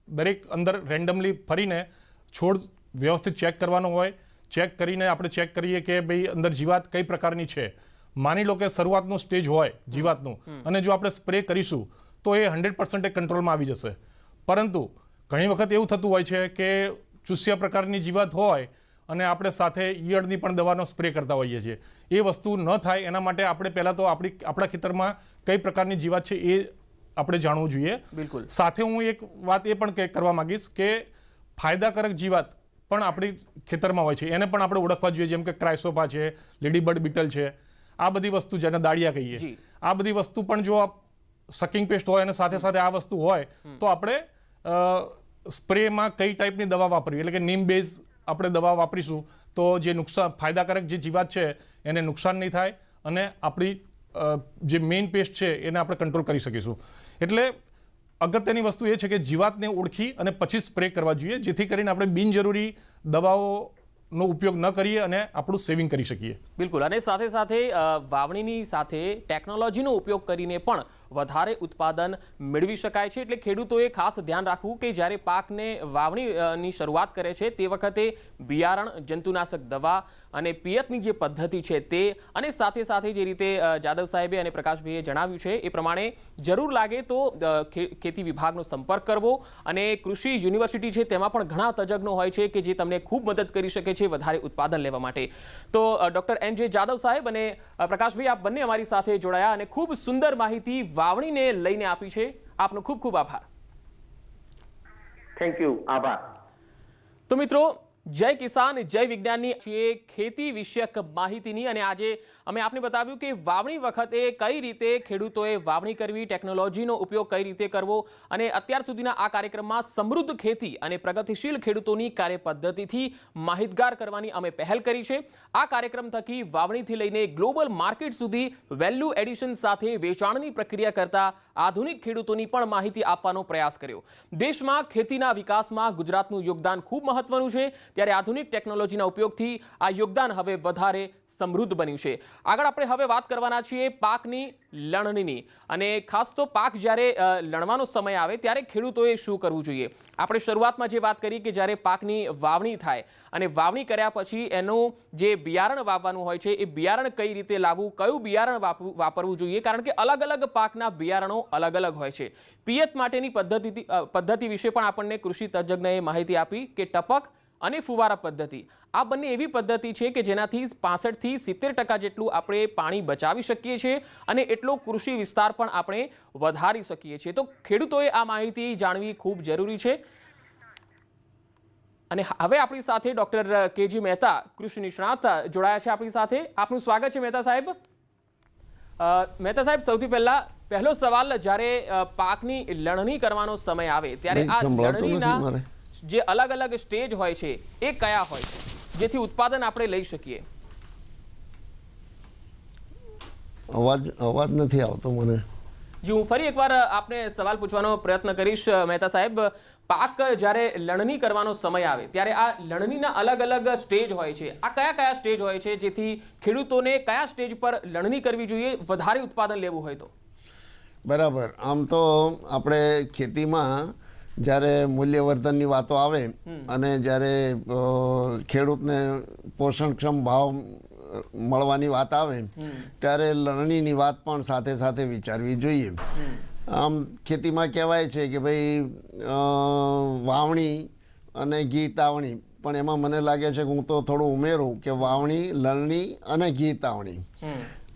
S3: દરેક અંદર રેન્ડમલી ફરીને છોડ વ્યવસ્થિત ચેક કરવાનો હોય. ચેક કરીને આપણે ચેક કરીએ કે ભાઈ અંદર જીવાત કઈ પ્રકારની છે. માની લો કે શરૂઆતનો સ્ટેજ હોય જીવાતનું, અને જો આપણે સ્પ્રે કરીશું તો એ 100% કંટ્રોલમાં આવી જશે. પરંતુ ઘણી વખત એવું થતું હોય છે કે ચૂસ્યા પ્રકારની જીવાત હોય અને આપણે સાથે ઈયળની પણ દવાનો સ્પ્રે કરતા હોઈએ છીએ. એ વસ્તુ ન થાય એના માટે આપણે પહેલાં તો આપણા ખેતરમાં કઈ પ્રકારની જીવાત છે એ આપણે જાણવું જોઈએ.
S1: બિલકુલ.
S3: સાથે હું એક વાત એ પણ કરવા માંગીશ કે ફાયદાકારક જીવાત પણ આપણી ખેતરમાં હોય છે, એને પણ આપણે ઓળખવા જોઈએ. જેમ કે ક્રાયસોપા છે, લેડીબર્ડ બીટલ છે, આ બધી વસ્તુ જેને દાળિયા કહીએ, આ બધી વસ્તુ પણ જો સકિંગ પેસ્ટ હોય અને સાથે સાથે આ વસ્તુ હોય તો આપણે સ્પ્રેમાં કઈ ટાઈપની દવા વાપરવી, એટલે કે નીમ બેઝ આપણે દવા વાપરીશું તો જે ફાયદાકારક જે જીવાત છે એને નુકસાન નહીં થાય, અને આપણી જે મેઇન પેસ્ટ છે એને આપણે કંટ્રોલ કરી શકીશું. એટલે અગત્યની વસ્તુ એ છે કે જીવાતને ઓળખી અને પછી સ્પ્રે કરવા જોઈએ, જેથી કરીને આપણે બિનજરૂરી દવાઓનો ઉપયોગ ન કરીએ અને આપણું સેવિંગ કરી શકીએ.
S1: બિલકુલ. અને સાથે સાથે વાવણીની સાથે ટેકનોલોજીનો ઉપયોગ કરીને પણ વધારે ઉત્પાદન મેળવી શકાય છે. એટલે ખેડૂતોએ ખાસ ધ્યાન રાખવું કે જ્યારે પાકને વાવણીની શરૂઆત કરે છે તે વખતે બિયારણ, જંતુનાશક દવા અને પિયતની જે પદ્ધતિ છે તે, અને સાથે સાથે જે રીતે જાદવ સાહેબે અને પ્રકાશભાઈએ જણાવ્યું છે એ પ્રમાણે જરૂર લાગે તો ખેતી વિભાગનો સંપર્ક કરવો, અને કૃષિ યુનિવર્સિટી છે તેમાં પણ ઘણા તજજ્ઞો હોય છે કે જે તમને ખૂબ મદદ કરી શકે છે વધારે ઉત્પાદન લેવા માટે. તો ડૉક્ટર N.J. જાદવ સાહેબ અને પ્રકાશભાઈ, આપ બંને અમારી સાથે જોડાયા અને ખૂબ સુંદર માહિતી વાવણીને લઈને આપી છે. આપનો ખૂબ ખૂબ આભાર.
S4: Thank you. આભાર.
S1: તો મિત્રો, જય કિસાન જય વિજ્ઞાનની છીએ ખેતી વિષયક માહિતીની, અને આજે અમે આપને બતાવ્યું કે વાવણી વખતે કઈ રીતે ખેડૂતોએ વાવણી કરવી, ટેકનોલોજીનો ઉપયોગ કઈ રીતે કરવો, અને અત્યાર સુધીના આ કાર્યક્રમમાં સમૃદ્ધ ખેતી અને પ્રગતિશીલ ખેડૂતોની કાર્યપદ્ધતિથી માહિતગાર કરવાની અમે પહેલ કરી છે. આ કાર્યક્રમ થકી વાવણીથી લઈને ગ્લોબલ માર્કેટ સુધી વેલ્યુ એડિશન સાથે વેચાણની પ્રક્રિયા કરતા આધુનિક ખેડૂતોની પણ માહિતી આપવાનો પ્રયાસ કર્યો. દેશમાં ખેતીના વિકાસમાં ગુજરાતનું યોગદાન ખૂબ મહત્વનું છે, ત્યારે આધુનિક ટેકનોલોજીના ઉપયોગથી આ યોગદાન હવે વધારે સમૃદ્ધ બન્યું છે. આગળ આપણે હવે વાત કરવાના છીએ પાકની લણણીની, અને ખાસ તો પાક જ્યારે લણવાનો સમય આવે ત્યારે ખેડૂતોએ શું કરવું જોઈએ. આપણે શરૂઆતમાં જે વાત કરી કે જ્યારે પાકની વાવણી થાય અને વાવણી કર્યા પછી એનું જે બિયારણ વાવવાનું હોય છે એ બિયારણ કઈ રીતે લાવવું, કયું બિયારણ વાપરવું જોઈએ, કારણ કે અલગ અલગ પાકના બિયારણો અલગ અલગ હોય છે. પિયત માટેની પદ્ધતિ વિશે પણ આપણને કૃષિ તજજ્ઞએ માહિતી આપી કે ટપક અને ફુવારા પદ્ધતિ આ બંને એવી પદ્ધતિ છે કે જેનાથી 65 થી 70% જેટલું આપણે પાણી બચાવી શકીએ છીએ, અને એટલો કૃષિ વિસ્તાર પણ આપણે વધારી શકીએ છીએ. તો ખેડૂતોએ આ માહિતી જાણવી ખૂબ જરૂરી છે. અને હવે આપણી સાથે ડોક્ટર કે.જી. મહેતા, કૃષિ નિષ્ણાત, જોડાયા છે આપણી સાથે. આપનું સ્વાગત છે મહેતા સાહેબ. મહેતા સાહેબ, સૌથી પહેલો સવાલ, જ્યારે પાકની લણણી કરવાનો સમય આવે ત્યારે આ લણણીના જે અલગ અલગ સ્ટેજ હોય છે એ કયા હોય છે જેથી ઉત્પાદન આપણે લઈ શકીએ?
S5: અવાજ નથી આવતો મને.
S1: જી, હું ફરી એકવાર આપને સવાલ પૂછવાનો પ્રયત્ન કરીશ મહેતા સાહેબ. પાક જ્યારે લણણી કરવાનો સમય આવે ત્યારે આ લણણીના અલગ અલગ સ્ટેજ હોય છે. આ કયા કયા સ્ટેજ હોય છે જેથી ખેડૂતોને કયા સ્ટેજ પર લણણી કરવી જોઈએ વધારે ઉત્પાદન લેવું હોય તો?
S5: બરાબર. આમ તો આપણે ખેતીમાં જ્યારે મૂલ્યવર્ધનની વાતો આવે અને જ્યારે ખેડૂતને પોષણક્ષમ ભાવ મળવાની વાત આવે ત્યારે લણણીની વાત પણ સાથે સાથે વિચારવી જોઈએ. આમ ખેતીમાં કહેવાય છે કે ભાઈ વાવણી અને ઘી તાવણી, પણ એમાં મને લાગે છે કે હું તો થોડું ઉમેરું કે વાવણી, લણણી અને ઘી તાવણી.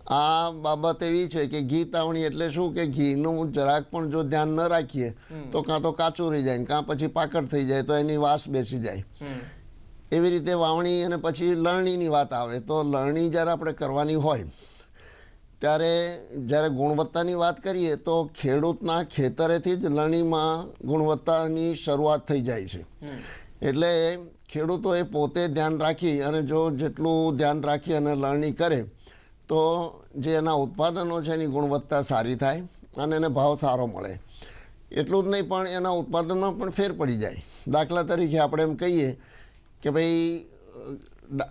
S5: આ બાબત એવી છે કે ઘી તાવણી એટલે શું કે ઘીનું જરાક પણ જો ધ્યાન ન રાખીએ તો કાં તો કાચું રહી જાય, કાં પછી પાકળ થઈ જાય તો એની વાસ બેસી જાય. એવી રીતે વાવણી અને પછી લણણીની વાત આવે તો લણણી જ્યારે આપણે કરવાની હોય ત્યારે જ્યારે ગુણવત્તાની વાત કરીએ તો ખેડૂતના ખેતરેથી જ લણણીમાં ગુણવત્તાની શરૂઆત થઈ જાય છે. એટલે ખેડૂતોએ પોતે ધ્યાન રાખી અને જો જેટલું ધ્યાન રાખી અને લણણી કરે તો જે એના ઉત્પાદનો છે એની ગુણવત્તા સારી થાય અને એને ભાવ સારો મળે. એટલું જ નહીં પણ એના ઉત્પાદનમાં પણ ફેર પડી જાય. દાખલા તરીકે આપણે એમ કહીએ કે ભાઈ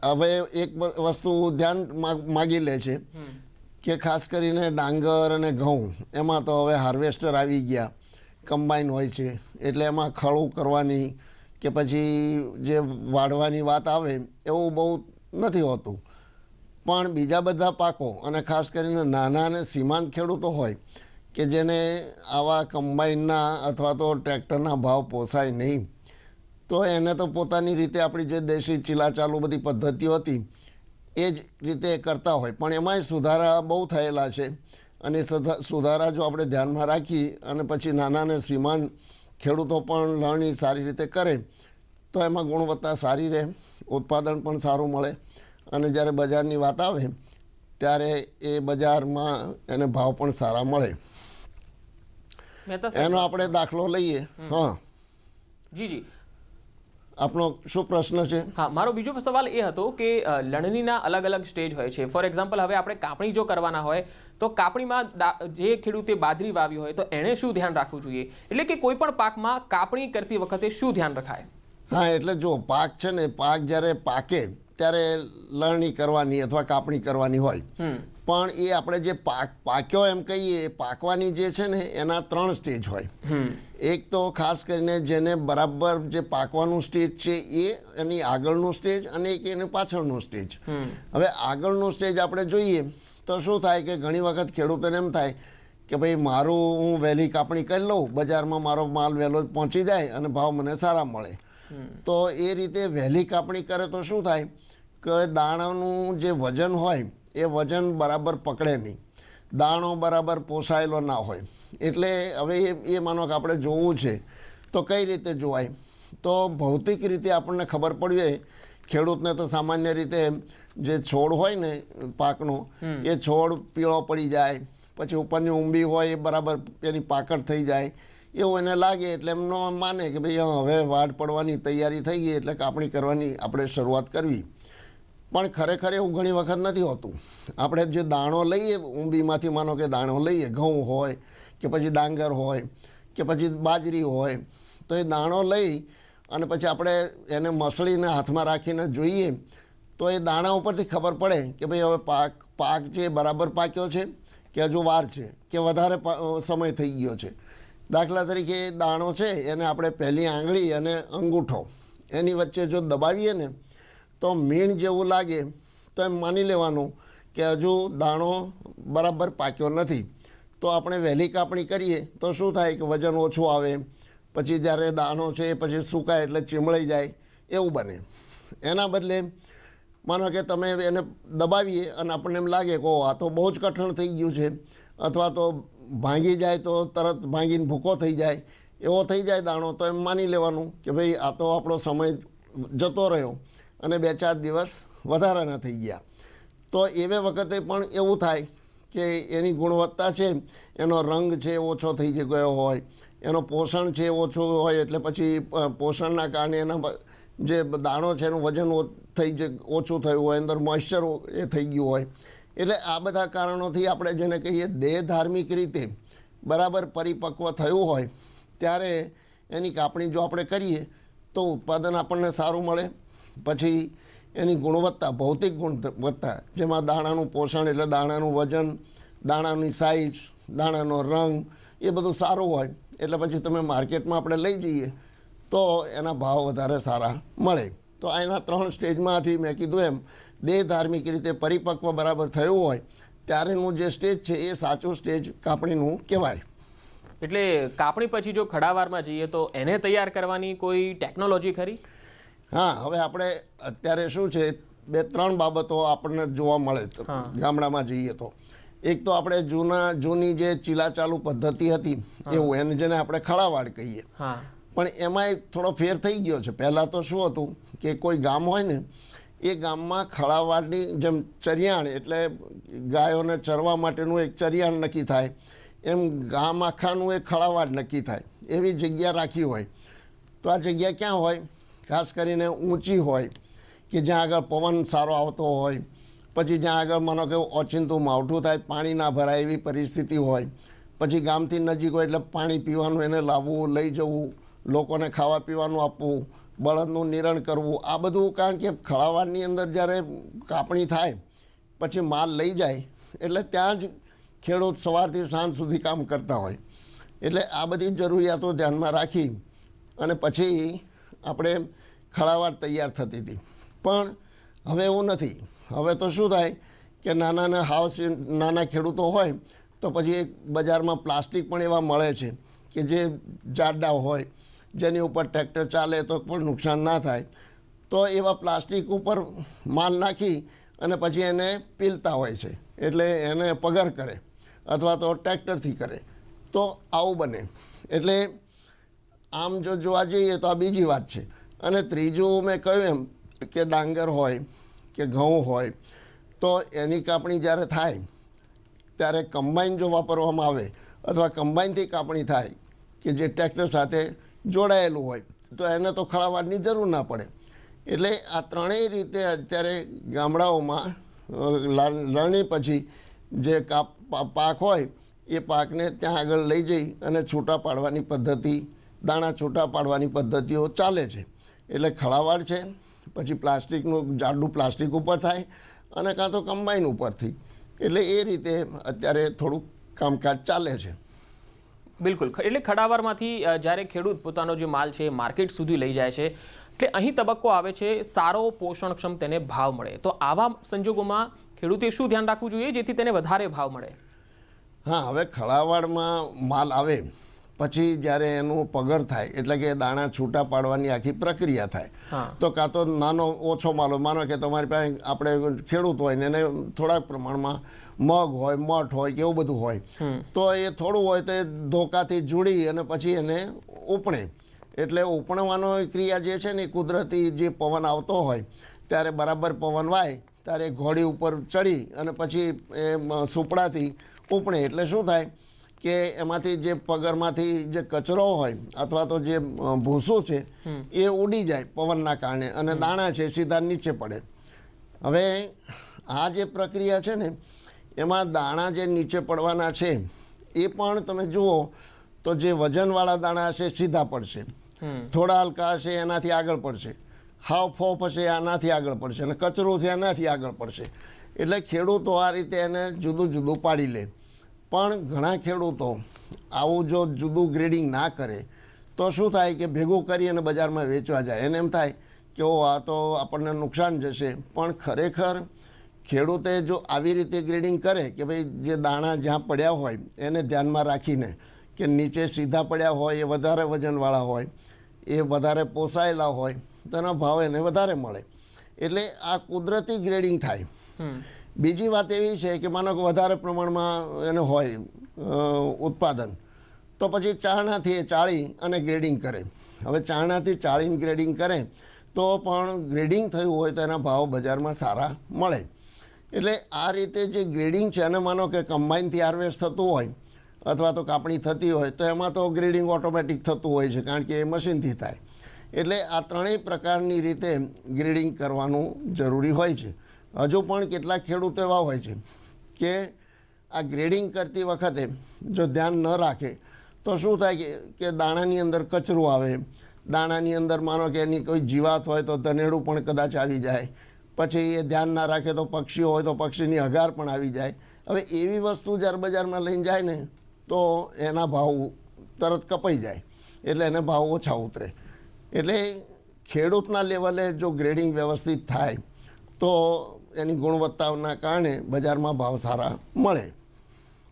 S5: હવે એક વસ્તુ ધ્યાન માગી લે છે કે ખાસ કરીને ડાંગર અને ઘઉં એમાં તો હવે હાર્વેસ્ટર આવી ગયા, કમ્બાઈન હોય છે, એટલે એમાં ખળું કરવાની કે પછી જે વાઢવાની વાત આવે એવું બહુ નથી હોતું. પણ બીજા બધા પાકો અને ખાસ કરીને નાના અને સીમાંત ખેડૂતો હોય કે જેને આવા કમ્બાઈનના અથવા તો ટ્રેક્ટરના ભાવ પોસાય નહીં, તો એને તો પોતાની રીતે આપણી જે દેશી ચીલા ચાલુ બધી પદ્ધતિઓ હતી એ જ રીતે કરતા હોય. પણ એમાંય સુધારા બહુ થયેલા છે અને સુધારા જો આપણે ધ્યાનમાં રાખી અને પછી નાના અને સીમાંત ખેડૂતો પણ લણણી સારી રીતે કરે તો એમાં ગુણવત્તા સારી રહે, ઉત્પાદન પણ સારું મળે અને જ્યારે બજારની વાત આવે ત્યારે એ બજારમાં એને ભાવ પણ સારા મળે. એનો આપણે દાખલો લઈએ. હા
S1: જી,
S5: આપનો શું પ્રશ્ન છે?
S1: હા, મારો બીજો સવાલ એ હતો કે લણણીના અલગ અલગ સ્ટેજ હોય છે. ફોર એક્ઝામ્પલ, હવે આપણે કાપણી જો કરવાના હોય તો કાપણીમાં જે ખેડૂતે બાજરી વાવી હોય તો એણે શું ધ્યાન રાખવું જોઈએ? એટલે કે કોઈ પણ પાકમાં કાપણી કરતી વખતે શું ધ્યાન રખાય?
S5: હા, એટલે જો પાક છે ને, પાક જ્યારે પાકે ત્યારે લણણી કરવાની અથવા કાપણી કરવાની હોય, પણ એ આપણે જે પાક્યો એમ કહીએ, પાકવાની જે છે ને એના 3 સ્ટેજ હોય. એક તો ખાસ કરીને જેને બરાબર જે પાકવાનું સ્ટેજ છે એ એની આગળનું સ્ટેજ અને એક એની પાછળનું સ્ટેજ. હવે આગળનું સ્ટેજ આપણે જોઈએ તો શું થાય કે ઘણી વખત ખેડૂતોને એમ થાય કે ભાઈ મારું હું વહેલી કાપણી કરી લઉં, બજારમાં મારો માલ વહેલો પહોંચી જાય અને ભાવ મને સારા મળે. તો એ રીતે વહેલી કાપણી કરે તો શું થાય કે દાણાનું જે વજન હોય એ વજન બરાબર પકડે નહીં, દાણો બરાબર પોસાયેલો ના હોય. એટલે હવે એ માનો કે આપણે જોવું છે તો કઈ રીતે જોવાય? તો ભૌતિક રીતે આપણને ખબર પડવી, ખેડૂતને તો સામાન્ય રીતે જે છોડ હોય ને પાકનો એ છોડ પીળો પડી જાય, પછી ઉપરની ઊંબી હોય એ બરાબર એની પાકળ થઈ જાય એવું એને લાગે એટલે એમનો માને કે ભાઈ હવે વાઢ પડવાની તૈયારી થઈ ગઈ એટલે કાપણી કરવાની આપણે શરૂઆત કરવી. પણ ખરેખર એવું ઘણી વખત નથી હોતું. આપણે જે દાણો લઈએ ઊંબીમાંથી, માનો કે દાણો લઈએ, ઘઉં હોય કે પછી ડાંગર હોય કે પછી બાજરી હોય, તો એ દાણો લઈ અને પછી આપણે એને મસળીને હાથમાં રાખીને જોઈએ તો એ દાણા ઉપરથી ખબર પડે કે ભાઈ હવે પાક જે બરાબર પાક્યો છે કે હજુ વાર છે કે વધારે સમય થઈ ગયો છે. દાખલા તરીકે દાણો છે એને આપણે પહેલી આંગળી અને અંગૂઠો એની વચ્ચે જો દબાવીએ ને તો મીણ જેવું લાગે તો એમ માની લેવાનું કે હજુ દાણો બરાબર પાક્યો નથી. તો આપણે વહેલી કાપણી કરીએ તો શું થાય કે વજન ઓછું આવે, પછી જ્યારે દાણો છે એ પછી સુકાય એટલે ચીમળી જાય એવું બને. એના બદલે માનો કે તમે એને દબાવીએ અને આપણને એમ લાગે કે આ તો બહુ જ કઠણ થઈ ગયું છે, અથવા તો ભાંગી જાય તો તરત ભાંગીને ભૂકો થઈ જાય એવો થઈ જાય દાણો, તો એમ માની લેવાનું કે ભાઈ આ તો આપણો સમય જતો રહ્યો અને 2-4 દિવસ વધારાના થઈ ગયા. તો એવે વખતે પણ એવું થાય કે એની ગુણવત્તા છે, એનો રંગ છે ઓછો થઈ ગયો હોય, એનો પોષણ છે ઓછું હોય, એટલે પછી પોષણના કારણે એના જે દાણો છે એનું વજન ઓછું થયું હોય, અંદર મોઇશ્ચર એ થઈ ગયું હોય. એટલે આ બધા કારણોથી આપણે જેને કહીએ દેહ ધાર્મિક રીતે બરાબર પરિપક્વ થયું હોય ત્યારે એની કાપણી જો આપણે કરીએ તો ઉત્પાદન આપણને સારું મળે. પછી એની ગુણવત્તા, ભૌતિક ગુણવત્તા, જેમાં દાણાનું પોષણ એટલે દાણાનું વજન, દાણાની સાઇઝ, દાણાનો રંગ એ બધું સારું હોય એટલે પછી તમે માર્કેટમાં આપણે લઈ જઈએ તો એના ભાવ વધારે સારા મળે. તો એના 3 સ્ટેજમાંથી મેં કીધું એમ દેહ ધાર્મિક રીતે પરિપક્વ બરાબર થયું હોય ત્યારેનું જે સ્ટેજ છે એ સાચું સ્ટેજ કાપણીનું કહેવાય.
S1: એટલે કાપણી પછી જો ખડાવારમાં જઈએ તો એને તૈયાર કરવાની કોઈ ટેકનોલોજી ખરી?
S5: હા, હવે આપણે અત્યારે શું છે, 2-3 બાબતો આપણને જોવા મળે ગામડામાં જઈએ તો. એક તો આપણે જૂની જે ચીલાચાલુ પદ્ધતિ હતી એવું, એને જેને આપણે ખડાવાડ કહીએ, પણ એમાં થોડો ફેર થઈ ગયો છે. પહેલાં તો શું હતું કે કોઈ ગામ હોય ને એ ગામમાં ખડાવાડની જેમ ચરિયાણ, એટલે ગાયોને ચરવા માટેનું એક ચરિયાણ નક્કી થાય, એમ ગામ આખાનું એક ખડાવાડ નક્કી થાય એવી જગ્યા રાખી હોય. તો આ જગ્યા ક્યાં હોય? ખાસ કરીને ઊંચી હોય કે જ્યાં આગળ પવન સારો આવતો હોય, પછી જ્યાં આગળ માનો કે ઓચિંતું માવઠું થાય, પાણી ના ભરાય એવી પરિસ્થિતિ હોય, પછી ગામથી નજીક હોય એટલે પાણી પીવાનું એને લાવવું, લઈ જવું, લોકોને ખાવા પીવાનું આપવું, બળદનું નિરણ કરવું, આ બધું. કારણ કે ખડાવાડની અંદર જ્યારે કાપણી થાય પછી માલ લઈ જાય એટલે ત્યાં જ ખેડૂત સવારથી સાંજ સુધી કામ કરતા હોય. એટલે આ બધી જરૂરિયાતો ધ્યાનમાં રાખી અને પછી આપણે ખડાવાડ તૈયાર થતી હતી. પણ હવે એવું નથી. હવે તો શું થાય કે નાના ખેડૂતો હોય તો પછી બજારમાં પ્લાસ્ટિક પણ એવા મળે છે કે જે જાડા હોય, જેની ઉપર ટ્રેક્ટર ચાલે તો પણ નુકસાન ના થાય, તો એવા પ્લાસ્ટિક ઉપર માલ નાખી અને પછી એને પીલતા હોય છે. એટલે એને પગાર કરે અથવા તો ટ્રેક્ટરથી કરે, તો આવું બને. એટલે આમ જો જોવા જઈએ તો આ બીજી વાત છે. અને ત્રીજું મેં કહ્યું એમ કે ડાંગર હોય કે ઘઉં હોય તો એની કાપણી જ્યારે થાય ત્યારે કમ્બાઈન જો વાપરવામાં આવે અથવા કમ્બાઈનથી કાપણી થાય કે જે ટ્રેક્ટર સાથે જોડાયેલું હોય તો એને તો ખડાવાડની જરૂર ના પડે. એટલે આ ત્રણેય રીતે અત્યારે ગામડાઓમાં લણણી પછી જે પાક હોય એ પાકને ત્યાં આગળ લઈ જઈ અને છૂટા પાડવાની પદ્ધતિ, દાણા છૂટા પાડવાની પદ્ધતિઓ ચાલે છે. એટલે ખડાવાડ છે, પછી પ્લાસ્ટિકનું જાડું પ્લાસ્ટિક ઉપર થાય અને કાં તો કમ્બાઈન ઉપરથી. એટલે એ રીતે અત્યારે થોડુંક કામકાજ ચાલે છે.
S1: બિલકુલ. એટલે ખડાવારમાંથી જ્યારે ખેડૂત પોતાનો જે માલ છે માર્કેટ સુધી લઈ જાય છે, એટલે અહીં તબક્કો આવે છે સારો પોષણક્ષમ તેને ભાવ મળે. તો આવા સંજોગોમાં ખેડૂતે શું ધ્યાન રાખવું જોઈએ જેથી તેને વધારે ભાવ મળે?
S5: હા, હવે ખડાવાડમાં માલ આવે પછી જ્યારે એનું પગર થાય એટલે કે દાણા છૂટા પાડવાની આખી પ્રક્રિયા થાય, તો કાં તો નાનો ઓછો માલ હોય, માનો કે તમારી પાસે આપણે ખેડૂત હોય ને એને થોડાક પ્રમાણમાં મગ હોય, મઠ હોય કે એવું બધું હોય, તો એ થોડું હોય તો એ ધોકાથી જોડી અને પછી એને ઉપણે. એટલે ઉપણવાનો ક્રિયા જે છે ને એ કુદરતી જે પવન આવતો હોય ત્યારે બરાબર પવન વાય ત્યારે ઘોડી ઉપર ચડી અને પછી એ સુપડાથી ઉપણે. એટલે શું થાય કે એમાંથી જે પગરમાંથી જે કચરો હોય અથવા તો જે ભૂસું છે એ ઉડી જાય પવનના કારણે અને દાણા છે સીધા નીચે પડે. હવે આ જે પ્રક્રિયા છે ને એમાં દાણા જે નીચે પડવાના છે એ પણ તમે જુઓ તો જે વજનવાળા દાણા હશે સીધા પડશે, થોડા હલકા હશે એનાથી આગળ પડશે, હાવ ફોફ હશે આનાથી આગળ પડશે અને કચરું છે એનાથી આગળ પડશે. એટલે ખેડૂતો આ રીતે એને જુદું જુદું પાડી લે. પણ ઘણા ખેડૂતો આવું જો જુદું ગ્રેડિંગ ના કરે તો શું થાય કે ભેગું કરી અને બજારમાં વેચવા જાય. એને એમ થાય કે ઓ આ તો આપણને નુકસાન જશે. પણ ખરેખર ખેડૂતે જો આવી રીતે ગ્રેડિંગ કરે કે ભાઈ જે દાણા જ્યાં પડ્યા હોય એને ધ્યાનમાં રાખીને કે નીચે સીધા પડ્યા હોય, એ વધારે વજનવાળા હોય, એ વધારે પોસાયેલા હોય તો એનો ભાવ એને વધારે મળે. એટલે આ કુદરતી ગ્રેડિંગ થાય. બીજી વાત એવી છે કે માનો કે વધારે પ્રમાણમાં એને હોય ઉત્પાદન તો પછી ચારણાથી એ ચાળી અને ગ્રેડિંગ કરે. હવે ચારણાથી ચાળીને ગ્રેડિંગ કરે તો પણ ગ્રેડિંગ થયું હોય તો એના ભાવ બજારમાં સારા મળે. એટલે આ રીતે જે ગ્રેડિંગ છે અને માનો કે કમ્બાઈનથી હાર્વેસ્ટ થતું હોય અથવા તો કાપણી થતી હોય તો એમાં તો ગ્રેડિંગ ઓટોમેટિક થતું હોય છે કારણ કે એ મશીનથી થાય. એટલે આ ત્રણેય પ્રકારની રીતે ગ્રેડિંગ કરવાનું જરૂરી હોય છે. હજુ પણ કેટલાક ખેડૂતો એવા હોય છે કે આ ગ્રેડિંગ કરતી વખતે જો ધ્યાન ન રાખે તો શું થાય કે દાણાની અંદર કચરું આવે, દાણાની અંદર માનો કે એની કોઈ જીવાત હોય તો ધનેડું પણ કદાચ આવી જાય, પછી એ ધ્યાન ના રાખે તો પક્ષીઓ હોય તો પક્ષીની હગાર પણ આવી જાય. હવે એવી વસ્તુ જ્યારે બજારમાં લઈને જાય ને તો એના ભાવ તરત કપાઈ જાય, એટલે એને ભાવ ઓછા ઉતરે. એટલે ખેડૂતના લેવલે જો ગ્રેડિંગ વ્યવસ્થિત થાય તો એની ગુણવત્તાના કારણે બજારમાં ભાવ સારા મળે.